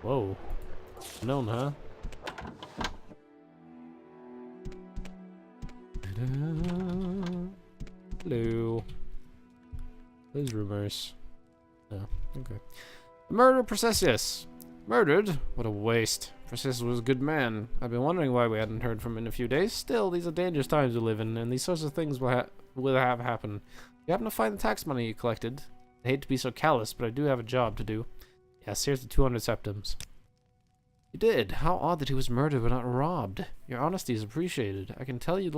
Whoa. Unknown, huh? Hello. Those rumors. Oh, okay. Murder Processus. Murdered? What a waste. Processus was a good man. I've been wondering why we hadn't heard from him in a few days. Still, these are dangerous times we live in, and these sorts of things will have happen. You happen to find the tax money you collected? I hate to be so callous, but I do have a job to do. Yes, here's the 200 septims. You did. How odd that he was murdered but not robbed. Your honesty is appreciated. I can tell you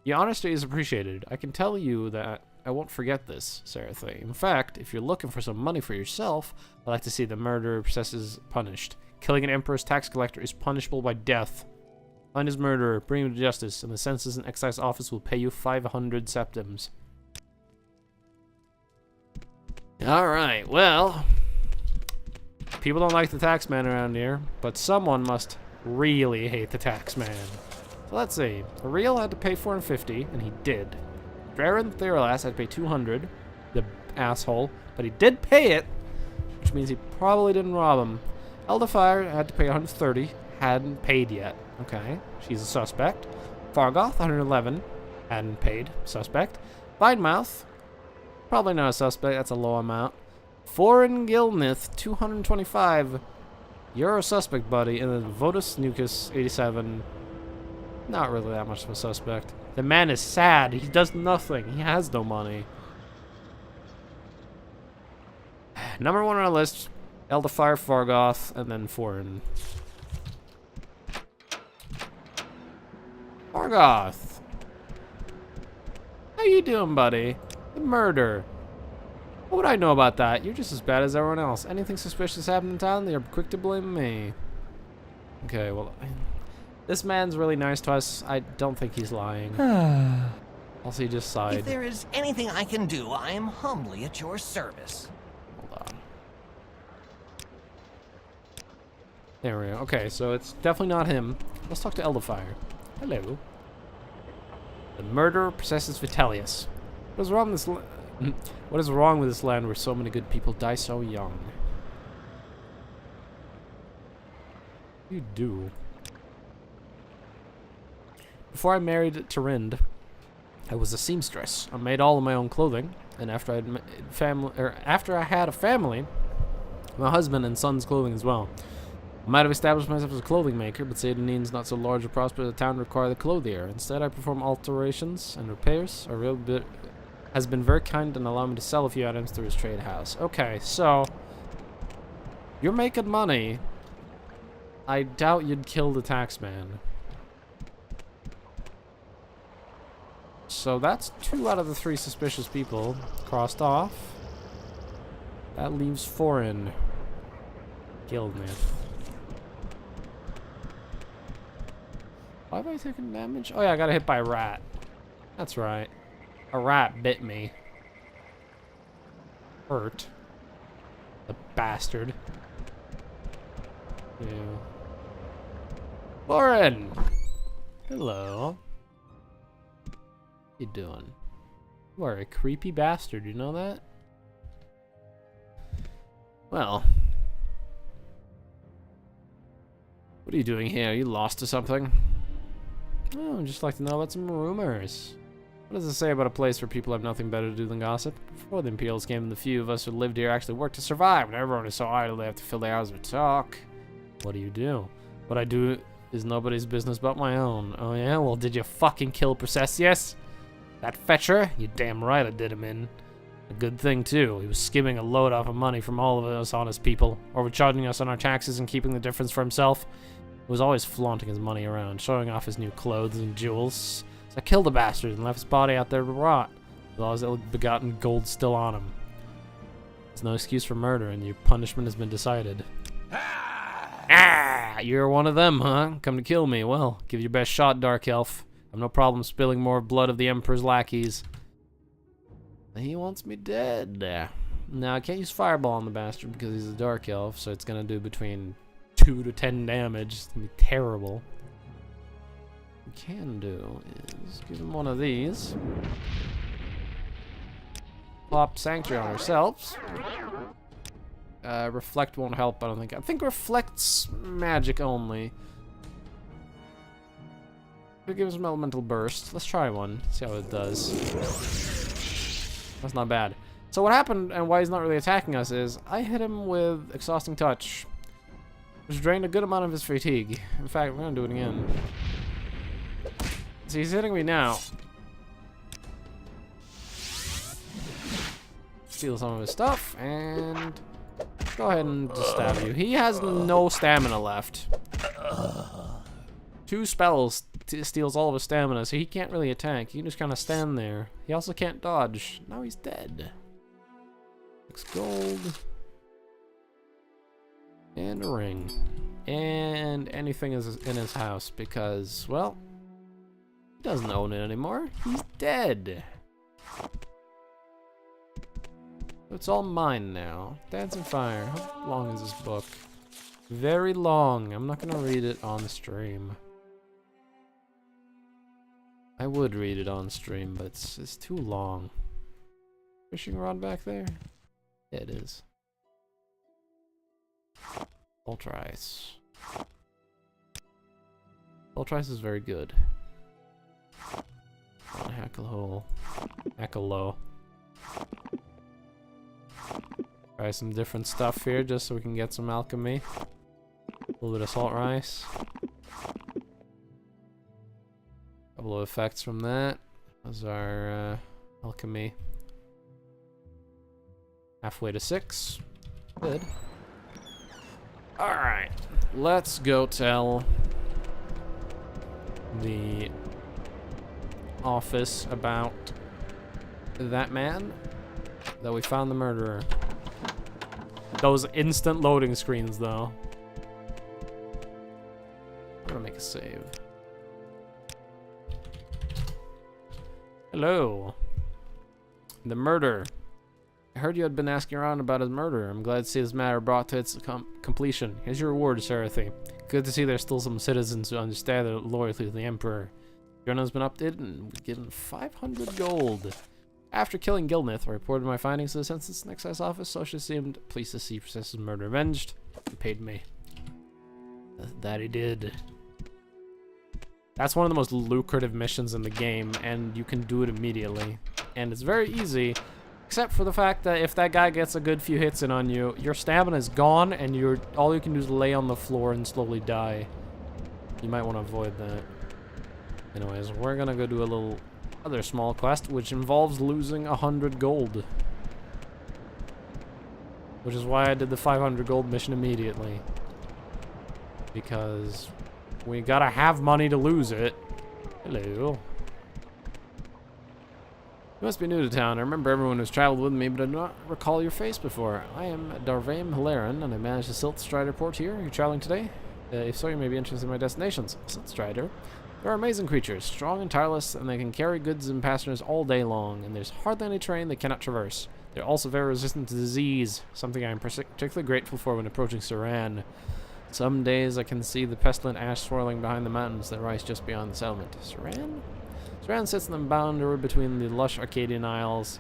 your honesty is appreciated. I can tell you that I won't forget this, Sarathay. In fact, if you're looking for some money for yourself, I'd like to see the murderer Processus punished. Killing an emperor's tax collector is punishable by death. Find his murderer, bring him to justice, and the Census and Excise Office will pay you 500 septims. Alright, well... people don't like the taxman around here, but someone must really hate the taxman. So let's see. Ariel had to pay 450, and he did. Draren Theralas had to pay 200, the asshole, but he did pay it, which means he probably didn't rob him. Eldafire had to pay 130, hadn't paid yet. Okay, she's a suspect. Fargoth, 111, hadn't paid, suspect. Vinemouth, probably not a suspect, that's a low amount. Foreign Gilnith, 225. You're a suspect, buddy. And then Votus Nucus, 87. Not really that much of a suspect. The man is sad. He does nothing. He has no money. Number one on our list, Eldafire, Fargoth, and then Foreign. Fargoth. How you doing, buddy? The murder. What would I know about that? You're just as bad as everyone else. Anything suspicious happened in town, they're quick to blame me. Okay, well, this man's really nice to us. I don't think he's lying. Also, he just sighed. If there is anything I can do, I am humbly at your service. Hold on. There we go. Okay, so it's definitely not him. Let's talk to Eldafire. Hello. The murderer Processus Vitellius. What is wrong with this? What is wrong with this land where so many good people die so young? You do. Before I married Tarind, I was a seamstress. I made all of my own clothing, and after I had a family, my husband and son's clothing as well. I might have established myself as a clothing maker, but Sadanin's not so large or prosperous a town to require the clothier. Instead, I perform alterations and repairs. A real bit has been very kind and allowed me to sell a few items through his trade house. Okay, so you're making money. I doubt you'd kill the taxman. So that's 2 out of the 3 suspicious people crossed off. That leaves foreign. Guildmith. Why have I taken damage? Oh yeah, I got hit by a rat. That's right. A rat bit me. Hurt. The bastard. Yeah. Lauren! Hello. What you doing? You are a creepy bastard, you know that? Well. What are you doing here? Are you lost to something? Oh, I'd just like to know about some rumors. What does it say about a place where people have nothing better to do than gossip? Before the Imperials came, the few of us who lived here actually worked to survive, and everyone is so idle they have to fill their hours with talk. What do? What I do is nobody's business but my own. Oh yeah? Well, did you fucking kill Processius? That fetcher? You damn right I did him in. A good thing, too. He was skimming a load off of money from all of us honest people, overcharging us on our taxes and keeping the difference for himself. He was always flaunting his money around, showing off his new clothes and jewels. So I killed the bastard and left his body out there to rot, with all his ill-begotten gold still on him. There's no excuse for murder, and your punishment has been decided. Ah! You're one of them, huh? Come to kill me. Well, give your best shot, Dark Elf. I've no problem spilling more blood of the Emperor's lackeys. He wants me dead. Now, I can't use Fireball on the bastard because he's a Dark Elf, so it's gonna do between 2 to 10 damage. It's gonna be terrible. What we can do is give him one of these. Plop Sanctuary on ourselves. Reflect won't help, I don't think. I think Reflect's magic only. We'll give him some Elemental Burst. Let's try one. See how it does. That's not bad. So what happened and why he's not really attacking us is I hit him with Exhausting Touch, which drained a good amount of his fatigue. In fact, we're gonna do it again. So he's hitting me now. Steal some of his stuff and go ahead and just stab you. He has no stamina left. 2 spells steals all of his stamina, so he can't really attack. He can just kind of stand there. He also can't dodge. Now he's dead. 6 gold. And a ring. And anything is in his house because, well, he doesn't own it anymore. He's dead. It's all mine now. Dancing Fire. How long is this book? Very long. I'm not gonna read it on the stream. I would read it on stream, but it's too long. Fishing rod back there? Yeah, it is. Ultra Ice. Ultra Ice is very good. Hackle hole. Hackle low. Try some different stuff here just so we can get some alchemy. A little bit of salt rice. Couple of effects from that. Those are alchemy. Halfway to 6. Good. Alright. Let's go tell the office about that man. That we found the murderer. Those instant loading screens, though. I'm gonna make a save. Hello. The murder. I heard you had been asking around about his murder. I'm glad to see this matter brought to its completion. Here's your reward, Sarathy. Good to see there's still some citizens who understand their loyalty to the Emperor. Your has been updated and given 500 gold. After killing Guildmith, I reported my findings to the Census and Excise Office. Social seemed pleased to see Princess's murder avenged. He paid me. That he did. That's one of the most lucrative missions in the game, and you can do it immediately. And it's very easy, Except for the fact that if that guy gets a good few hits in on you, your stamina's gone, and all you can do is lay on the floor and slowly die. You might want to avoid that. Anyways, we're gonna go do a little other small quest, which involves losing 100 gold. Which is why I did the 500 gold mission immediately. Because we gotta have money to lose it. Hello. You must be new to town. I remember everyone who's traveled with me, but I do not recall your face before. I am Vvardenfell, and I manage the Siltstrider port here. Are you traveling today? If so, you may be interested in my destinations. Siltstrider. They're amazing creatures, strong and tireless, and they can carry goods and passengers all day long, and there's hardly any terrain they cannot traverse. They're also very resistant to disease, something I am particularly grateful for when approaching Suran. Some days I can see the pestilent ash swirling behind the mountains that rise just beyond the settlement. Suran? Suran sits in the boundary between the lush Ascadian Isles,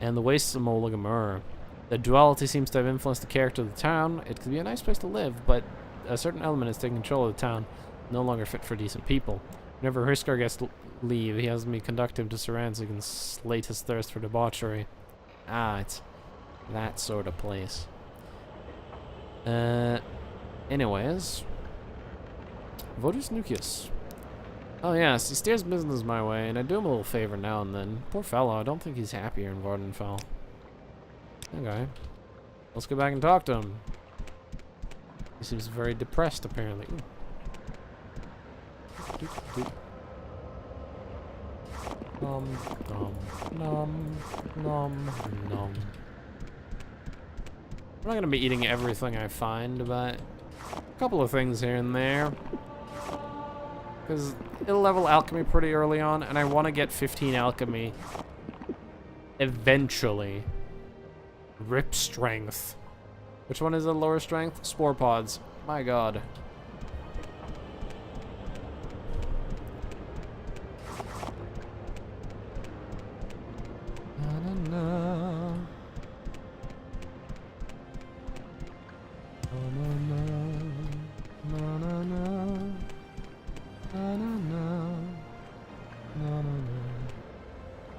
and the wastes of Molagamur. The duality seems to have influenced the character of the town. It could be a nice place to live, but a certain element is taking control of the town, no longer fit for decent people. Whenever Hriskar gets leave, he has me conduct him to Suran so he can slate his thirst for debauchery. Ah, it's that sort of place. Anyways. Votus Nucius. Oh yes, he steers business my way, and I do him a little favor now and then. Poor fellow, I don't think he's happy here in Vvardenfell. Okay. Let's go back and talk to him. He seems very depressed, apparently. Nom, nom, nom, nom. I'm not gonna be eating everything I find, but a couple of things here and there. Because it'll level alchemy pretty early on, and I want to get 15 alchemy eventually. Rip strength. Which one is the lower strength? Spore pods. My god.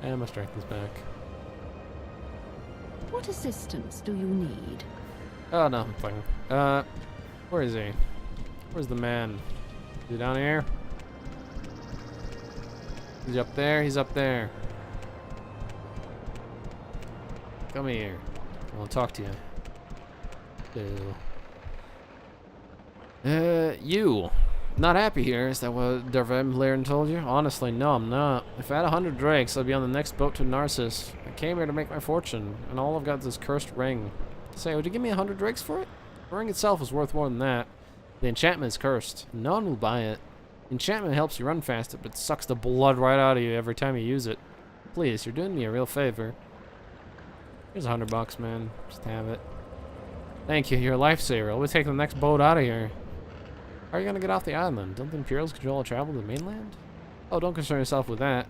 And my strength is back. What assistance do you need? Oh, nothing. Where is he? Where's the man? Is he down here? Is he up there? He's up there. Come here. I want to talk to you. You. Not happy here, is that what Vvardenfell told you? Honestly, no, I'm not. If I had 100 drakes, I'd be on the next boat to Narcissus. I came here to make my fortune, and all I've got is this cursed ring. Say, would you give me 100 drakes for it? The ring itself is worth more than that. The enchantment is cursed. No one will buy it. The enchantment helps you run faster, but it sucks the blood right out of you every time you use it. Please, you're doing me a real favor. Here's $100, man. Just have it. Thank you, you're a lifesaver. I'll be taking the next boat out of here. How are you gonna get off the island? Don't the Imperials control all travel to the mainland? Oh, don't concern yourself with that.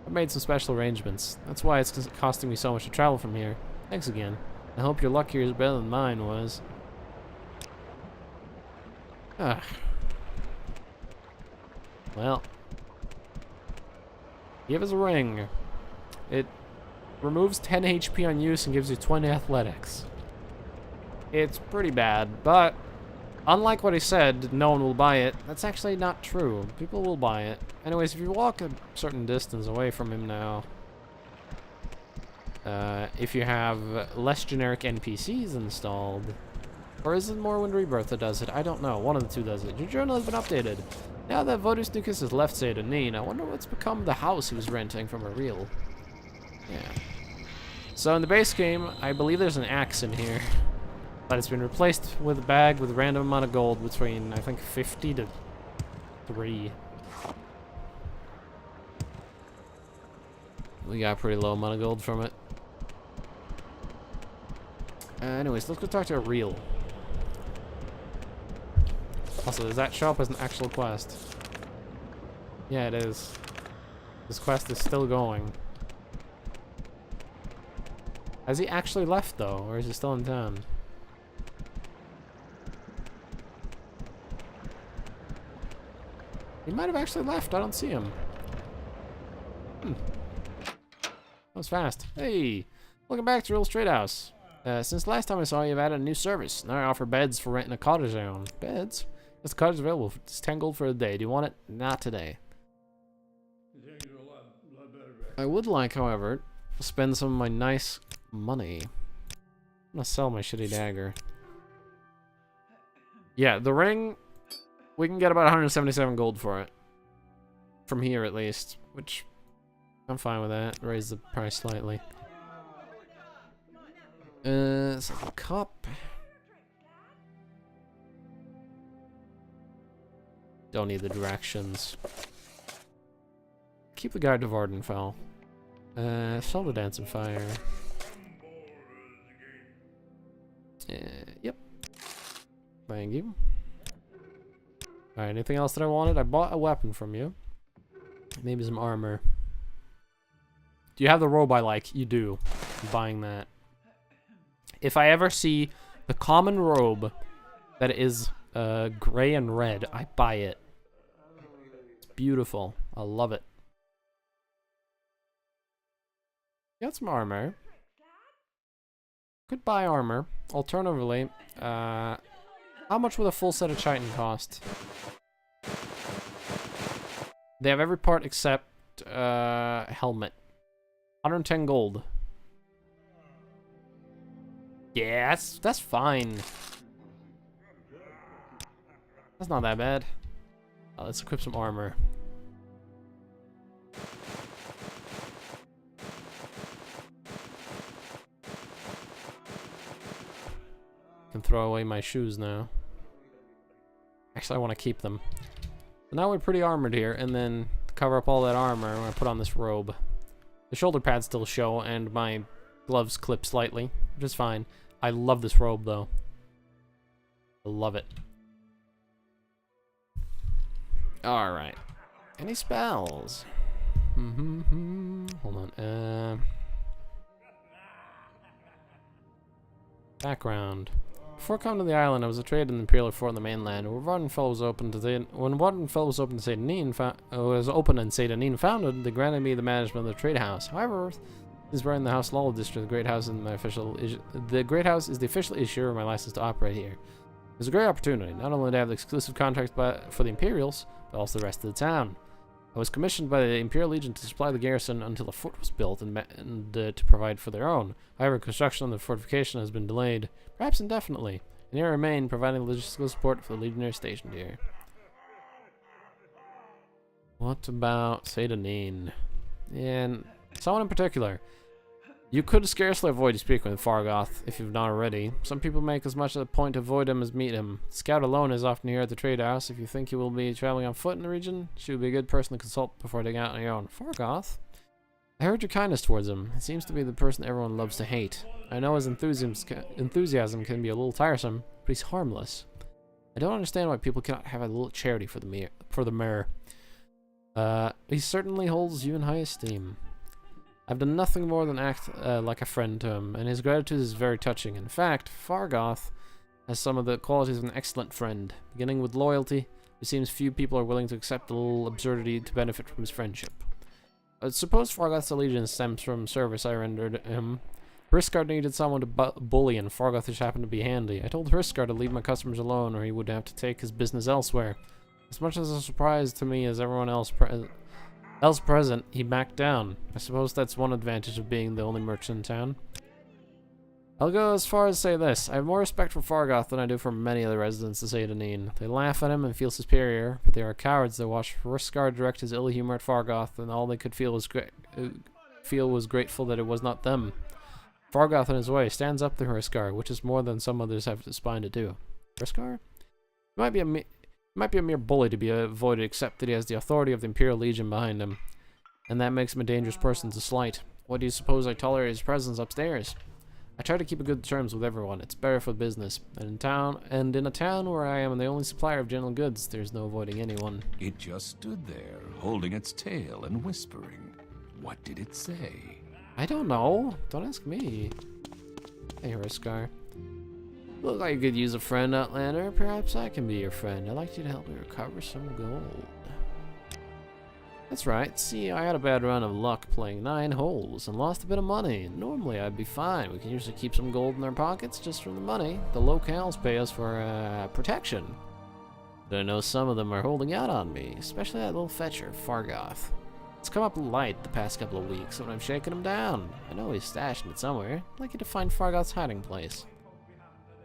I've made some special arrangements. That's why it's costing me so much to travel from here. Thanks again. I hope your luck here is better than mine was. Ah. Well. Give us a ring. It removes 10 HP on use and gives you 20 athletics. It's pretty bad, but unlike what he said, no one will buy it. That's actually not true. People will buy it. Anyways, if you walk a certain distance away from him now, if you have less generic NPCs installed, or is it Morrowind Rebirth that does it? I don't know. One of the two does it. Your journal has been updated. Now that Votus Nucius has left Seda Neen, I wonder what's become of the house he was renting from Ariel. Yeah. So in the base game, I believe there's an axe in here. But it's been replaced with a bag with a random amount of gold between, I think, 50 to 3. We got a pretty low amount of gold from it. Anyways, let's go talk to Ariel. Also, does that show up as an actual quest? Yeah, it is. This quest is still going. Has he actually left, though? Or is he still in town? He might have actually left. I don't see him. Oh, was fast. Hey, welcome back to Real Straight House. Since last time I saw you, you've added a new service. Now I offer beds for renting a cottage I own. Beds? This cottage is available. It's 10 gold for a day. Do you want it? Not today. I would like, however, to spend some of my nice money. I'm gonna sell my shitty dagger. Yeah, the ring, we can get about 177 gold for it. From here, at least. Which, I'm fine with that. Raise the price slightly. So the cup. Don't need the directions. Keep the guide to Vvardenfell. Sell the dancing fire. Yep. Thank you. Alright, anything else that I wanted? I bought a weapon from you. Maybe some armor. Do you have the robe I like? You do. I'm buying that. If I ever see the common robe that is gray and red, I buy it. It's beautiful. I love it. Got some armor. Could buy armor. Alternatively, how much would a full set of chitin cost? They have every part except helmet. 110 gold. Yeah, that's fine. That's not that bad. Let's equip some armor. Can throw away my shoes now. Actually, I want to keep them. So now we're pretty armored here, and then to cover up all that armor, I'm going to put on this robe. The shoulder pads still show, and my gloves clip slightly, which is fine. I love this robe, though. I love it. Alright. Any spells? Hold on. Background. Before coming to the island, I was a trader in the Imperial Fort on the mainland. When Vvardenfell was open to Satanin founded, they granted me the management of the trade house. However, since we're in the House Law District, the Great House is the Great House is the official issuer of my license to operate here. It was a great opportunity, not only to have the exclusive contract for the Imperials, but also the rest of the town. I was commissioned by the Imperial Legion to supply the garrison until a fort was built and to provide for their own. However, construction on the fortification has been delayed, perhaps indefinitely, and here I remain, providing logistical support for the legionnaire stationed here. What about Satanin? And someone in particular. You could scarcely avoid speaking with Fargoth if you've not already. Some people make as much of a point to avoid him as meet him. Scout alone is often here at the trade house. If you think you will be traveling on foot in the region, she would be a good person to consult before taking out on your own. Fargoth? I heard your kindness towards him. He seems to be the person everyone loves to hate. I know his enthusiasm can be a little tiresome, but he's harmless. I don't understand why people cannot have a little charity for the mayor. He certainly holds you in high esteem. I've done nothing more than act like a friend to him, and his gratitude is very touching. In fact, Fargoth has some of the qualities of an excellent friend. Beginning with loyalty, it seems few people are willing to accept a little absurdity to benefit from his friendship. I suppose Fargoth's allegiance stems from service I rendered him. Hrisgard needed someone to bully, and Fargoth just happened to be handy. I told Hrisgard to leave my customers alone, or he would have to take his business elsewhere. As much as a surprise to me as everyone else present, he backed down. I suppose that's one advantage of being the only merchant in town. I'll go as far as say this. I have more respect for Fargoth than I do for many of the residents of Satanin. They laugh at him and feel superior, but they are cowards that watch Hrisgard direct his ill humor at Fargoth, and all they could feel was grateful that it was not them. Fargoth, in his way, stands up to Hrisgard, which is more than some others have the spine to do. Hrisgard? He might be a mere bully to be avoided, except that he has the authority of the Imperial Legion behind him, and that makes him a dangerous person to slight. What do you suppose I tolerate his presence upstairs? I try to keep good terms with everyone. It's better for business. And in a town where I am the only supplier of general goods, there's no avoiding anyone. It just stood there, holding its tail and whispering. What did it say? I don't know. Don't ask me. Hey, Hrisgard. Look like you could use a friend, Outlander. Perhaps I can be your friend. I'd like you to help me recover some gold. That's right. See, I had a bad run of luck playing 9 holes and lost a bit of money. Normally, I'd be fine. We can usually keep some gold in our pockets just from the money. The locals pay us for, protection. But I know some of them are holding out on me, especially that little fetcher, Fargoth. It's come up light the past couple of weeks, and I'm shaking him down. I know he's stashing it somewhere. I'd like you to find Fargoth's hiding place.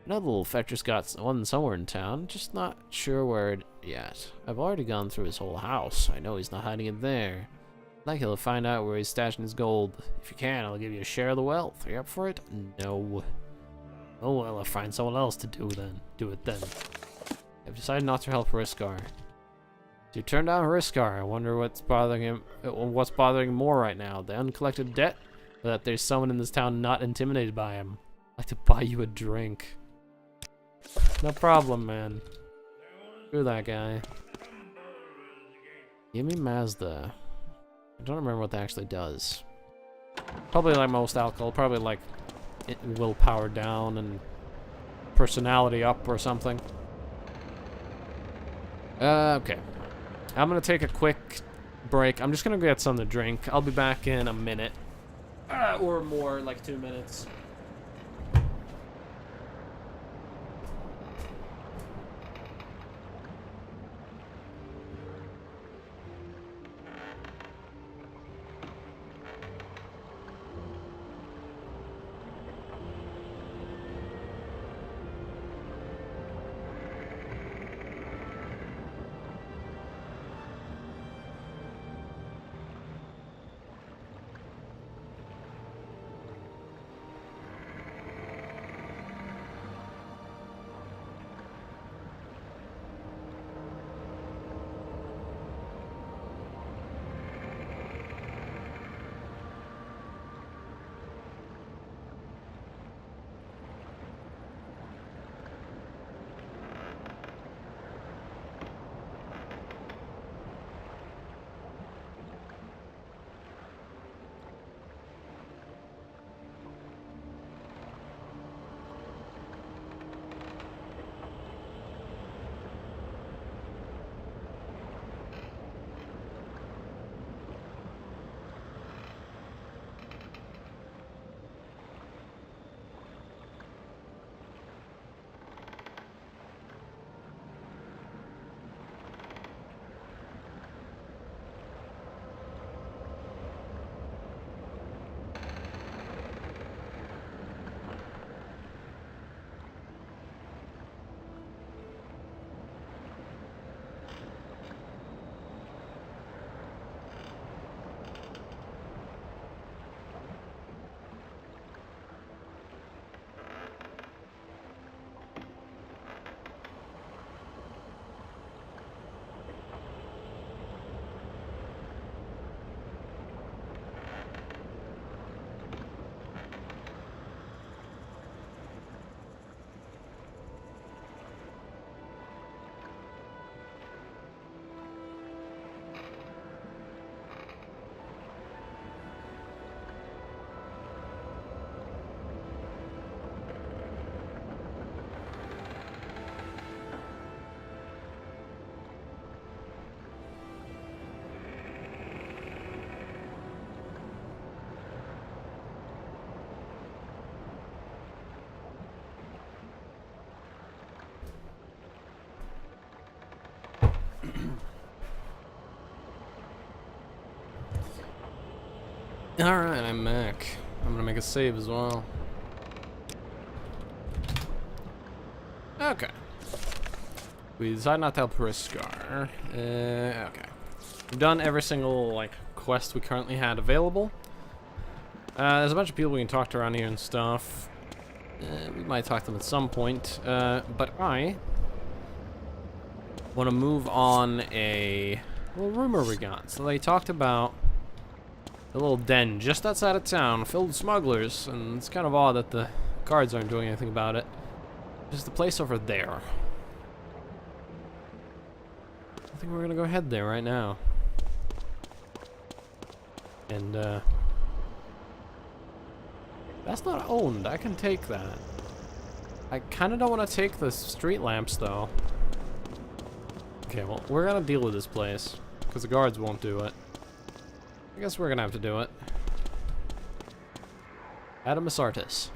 Another little fetcher's got one somewhere in town, just not sure where it yet. I've already gone through his whole house. I know he's not hiding it there. I'd like you to find out where he's stashing his gold. If you can, I'll give you a share of the wealth. Are you up for it? No. Oh well, I'll find someone else to do it then. I've decided not to help Riskar. So you turned down Riskar. I wonder what's bothering him. What's bothering him more right now? The uncollected debt, or that there's someone in this town not intimidated by him? I'd like to buy you a drink. No problem, man. Screw that guy. Give me Mazda. I don't remember what that actually does. Probably like most alcohol. Probably like willpower down and personality up or something. Okay. I'm gonna take a quick break. I'm just gonna get something to drink. I'll be back in a minute. Or more, like 2 minutes. Alright, I'm back. I'm gonna make a save as well. Okay. We decided not to help Riskar. Okay. We've done every single, like, quest we currently had available. There's a bunch of people we can talk to around here and stuff. We might talk to them at some point. But I want to move on a little rumor we got. So they talked about a little den just outside of town filled with smugglers, and it's kind of odd that the guards aren't doing anything about it. There's the place over there. I think we're gonna go head there right now. And, that's not owned. I can take that. I kind of don't want to take the street lamps, though. Okay, well, we're gonna deal with this place, because the guards won't do it. I guess we're gonna have to do it. Adamus Artis.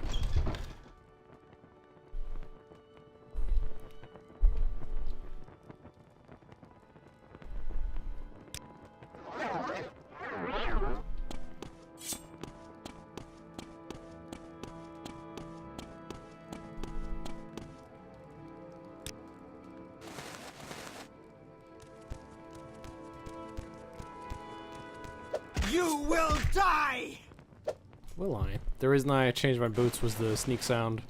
You will die! Will I? The reason I changed my boots was the sneak sound.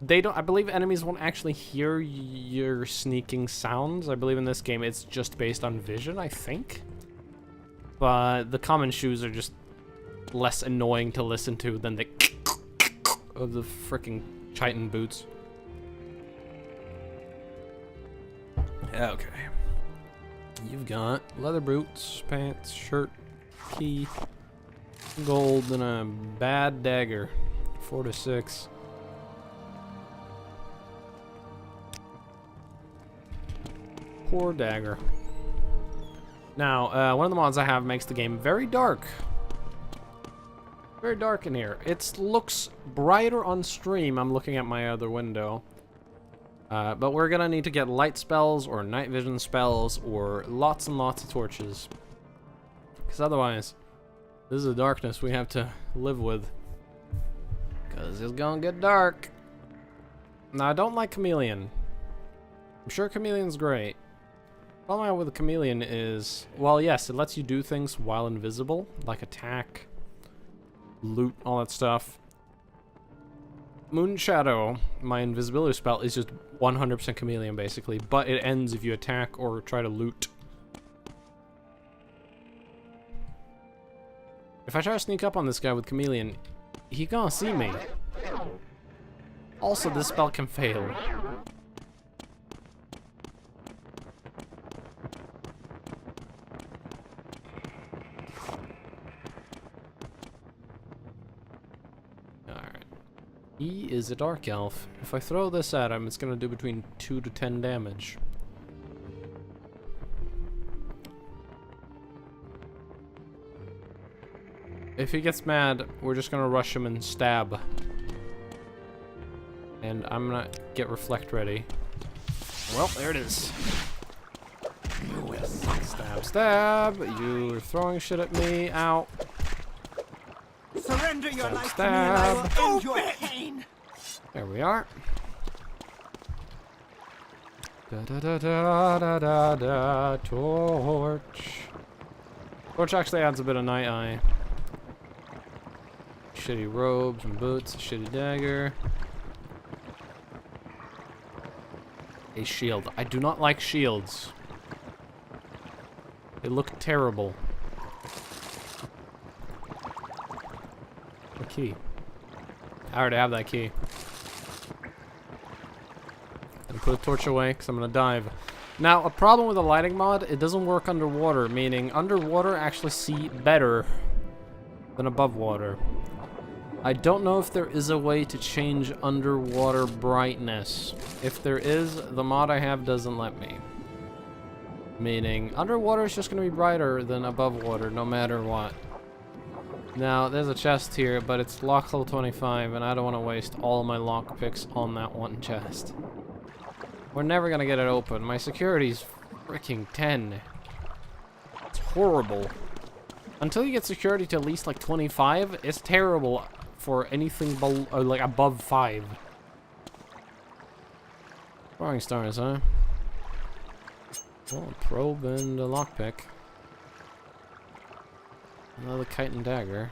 They don't. I believe enemies won't actually hear your sneaking sounds. I believe in this game it's just based on vision, I think. But the common shoes are just less annoying to listen to than the of the freaking chitin boots. Okay. You've got leather boots, pants, shirt, key, gold, and a bad dagger. 4 to 6. Poor dagger. Now, one of the mods I have makes the game very dark. Very dark in here. It looks brighter on stream. I'm looking at my other window. But we're gonna need to get light spells or night vision spells or lots and lots of torches. Because otherwise, this is a darkness we have to live with. Because it's gonna get dark. Now, I don't like Chameleon. I'm sure Chameleon's great. The problem I have with the Chameleon is, well, yes, it lets you do things while invisible, like attack, loot, all that stuff. Moon Shadow, my invisibility spell, is just 100% Chameleon, basically, but it ends if you attack or try to loot. If I try to sneak up on this guy with Chameleon, he gonna see me. Also, this spell can fail. He is a dark elf. If I throw this at him, it's gonna do between 2 to 10 damage. If he gets mad, we're just gonna rush him and stab. And I'm gonna get reflect ready. Well, there it is. Stab, stab. You're throwing shit at me. Ow. Surrender your Stab, life stab. to me and I will end your pain! There we are. Da da da da da da da. Torch. Torch actually adds a bit of night eye. Shitty robes and boots, a shitty dagger. A shield. I do not like shields. They look terrible. A key. I already have that key. And put a torch away because I'm gonna dive. Now, a problem with the lighting mod, it doesn't work underwater, meaning underwater actually see better than above water. I don't know if there is a way to change underwater brightness. If there is, the mod I have doesn't let me. Meaning, underwater is just gonna be brighter than above water, no matter what. Now, there's a chest here, but it's lock level 25, and I don't want to waste all of my lock picks on that one chest. We're never going to get it open. My security's freaking 10. It's horrible. Until you get security to at least, like, 25, it's terrible for anything like above 5. Throwing stars, huh? Well, probe and a lockpick. Another kite and dagger.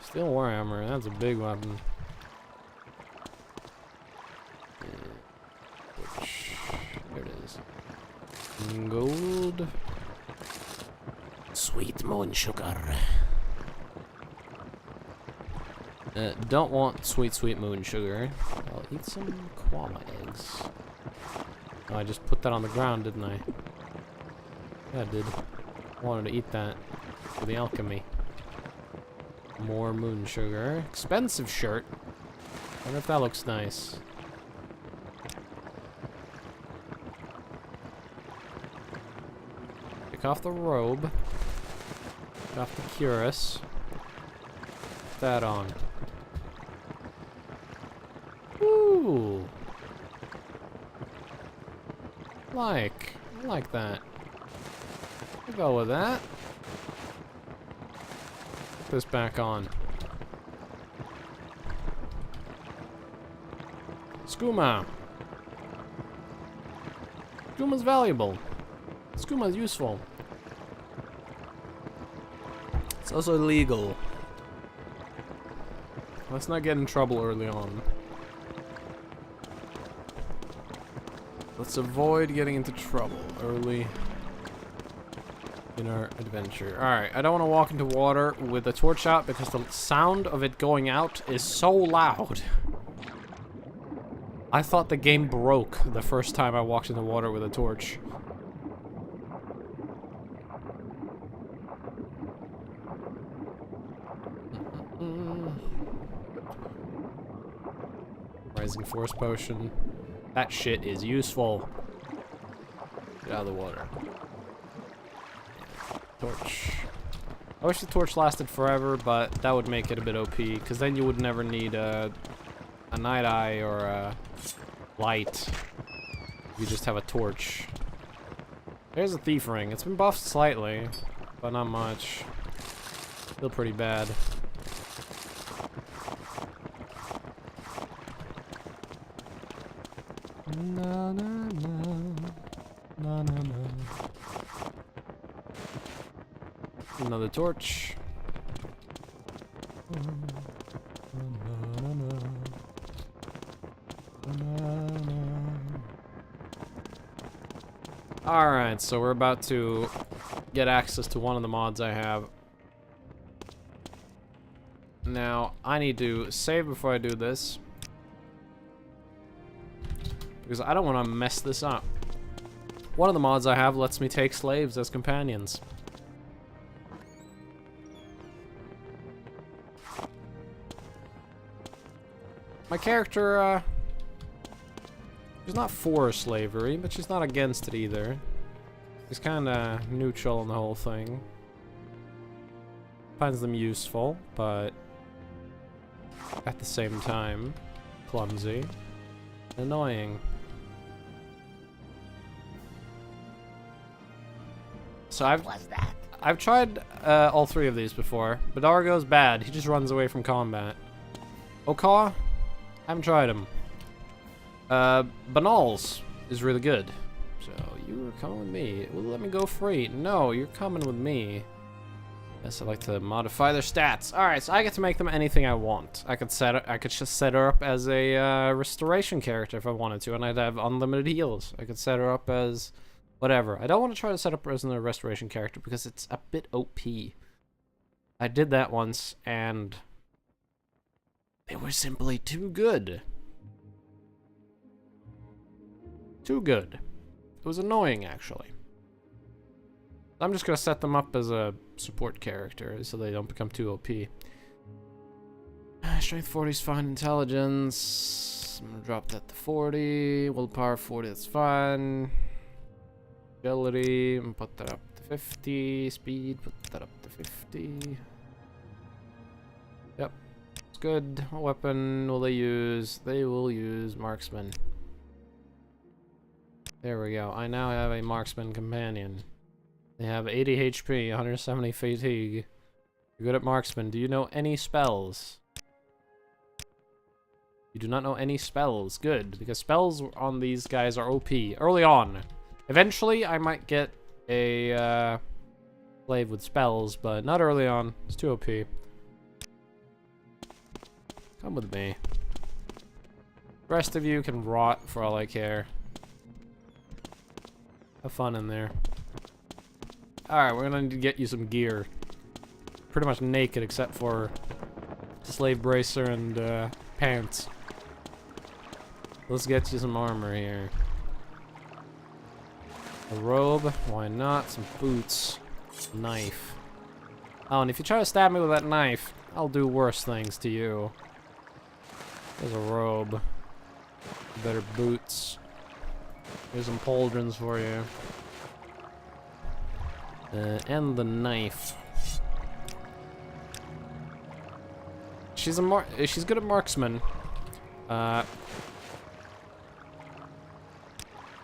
Steel warhammer, that's a big weapon. There it is. Gold. Sweet moon sugar. Don't want sweet, sweet moon sugar. I'll eat some koala eggs. Oh, I just put that on the ground, didn't I? Yeah, I did. I wanted to eat that for the alchemy. More moon sugar. Expensive shirt. I wonder if that looks nice. Take off the robe. Off the cuirass. Put that on. Ooh. I like that. I'll go with that. Put this back on. Skooma. Skooma's valuable. Skooma's useful. It's also illegal. Let's not get in trouble early on. Let's avoid getting into trouble early in our adventure. Alright, I don't want to walk into water with the torch out because the sound of it going out is so loud. I thought the game broke the first time I walked in the water with a torch. Rising Force Potion. That shit is useful. Get out of the water. Torch. I wish the torch lasted forever, but that would make it a bit OP, because then you would never need a night eye or a light. You just have a torch. There's a thief ring. It's been buffed slightly, but not much. Still pretty bad. Na, na, na. Na, na, na. Another torch. Alright, so we're about to get access to one of the mods I have. Now, I need to save before I do this, because I don't want to mess this up. One of the mods I have lets me take slaves as companions. My character, she's not for slavery, but she's not against it either. She's kind of neutral on the whole thing. Finds them useful, but at the same time, clumsy, annoying. So I've tried all three of these before. Badargo's bad. He just runs away from combat. Okaw, I haven't tried him. Banals is really good. So you were coming with me. Well, let me go free. No, you're coming with me. Yes, I like to modify their stats. All right, so I get to make them anything I want. I could just set her up as a restoration character if I wanted to, and I'd have unlimited heals. I could set her up as whatever. I don't want to try to set up her as a restoration character because it's a bit OP. I did that once, and they were simply too good. Too good. It was annoying, actually. I'm just gonna set them up as a support character so they don't become too OP. Strength 40 is fine. Intelligence, I'm gonna drop that to 40. Willpower 40, that's fine. Agility, I'm gonna put that up to 50. Speed, put that up to 50. Yep, it's good. What weapon will they use? They will use marksman. There we go. I now have a marksman companion. They have 80 HP, 170 fatigue. You're good at marksman. Do you know any spells? You do not know any spells. Good, because spells on these guys are OP early on. Eventually, I might get a slave with spells, but not early on. It's too OP. Come with me. The rest of you can rot for all I care. Have fun in there. Alright, we're gonna need to get you some gear. Pretty much naked except for slave bracer and pants. Let's get you some armor here. A robe, why not? Some boots. Knife. Oh, and if you try to stab me with that knife, I'll do worse things to you. There's a robe. Better boots. Here's some pauldrons for you. And the knife. she's good at marksman.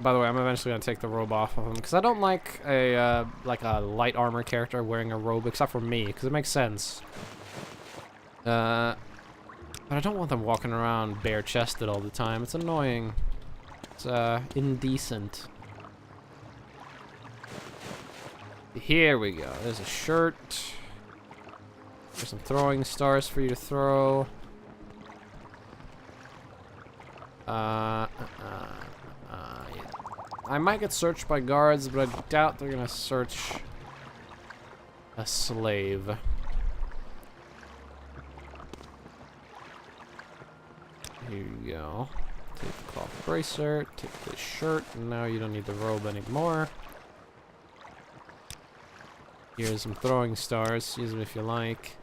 By the way, I'm eventually gonna take the robe off of him because I don't like a light armor character wearing a robe, except for me, because it makes sense. But I don't want them walking around bare-chested all the time. It's annoying. It's indecent. Here we go. There's a shirt. There's some throwing stars for you to throw. I might get searched by guards, but I doubt they're gonna search a slave. Here you go. Take the cloth bracer, take the shirt, and now you don't need the robe anymore. Here's some throwing stars, use them if you like.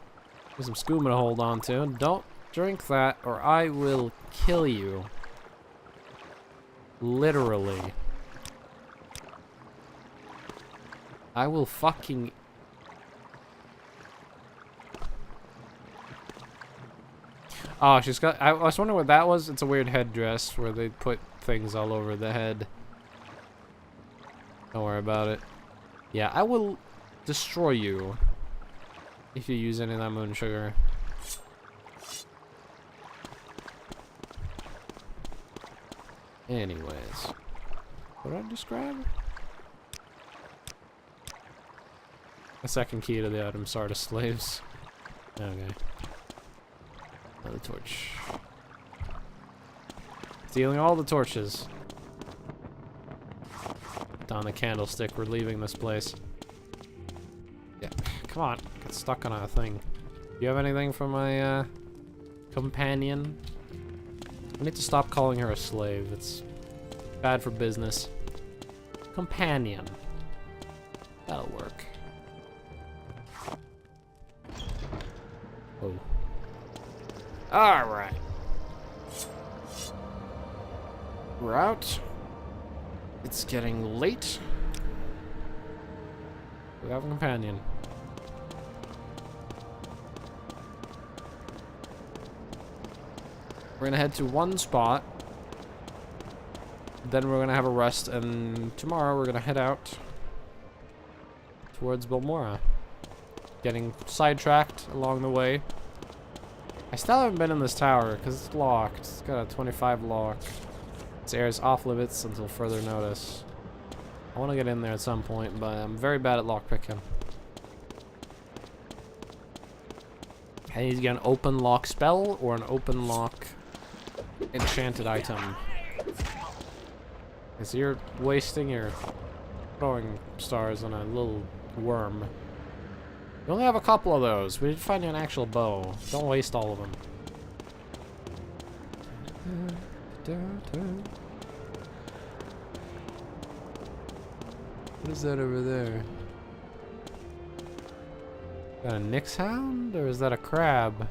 Here's some skooma to hold on to. Don't drink that or I will kill you. Literally. I will fucking... Oh, she's got... I was wondering what that was. It's a weird headdress where they put things all over the head. Don't worry about it. Yeah, I will destroy you if you use any of that moon sugar. Anyways. What did I just grab? A second key to the item, Sardis slaves. Okay. Another torch. Stealing all the torches. Down the candlestick, we're leaving this place. Yeah, come on, get stuck on a thing. Do you have anything for my companion? I need to stop calling her a slave. It's bad for business. Companion. That'll work. Oh. Alright. We're out. It's getting late. We have a companion. We're gonna head to one spot. Then we're gonna have a rest, and tomorrow we're gonna head out towards Balmora. Getting sidetracked along the way. I still haven't been in this tower because it's locked. It's got a 25 lock. This area is off limits until further notice. I want to get in there at some point, but I'm very bad at lockpicking. I need to get an open lock spell or an open lock enchanted item. Because you're wasting your throwing stars on a little worm. We only have a couple of those. We need to find you an actual bow. Don't waste all of them. What is that over there? Is that a Nyx hound or is that a crab?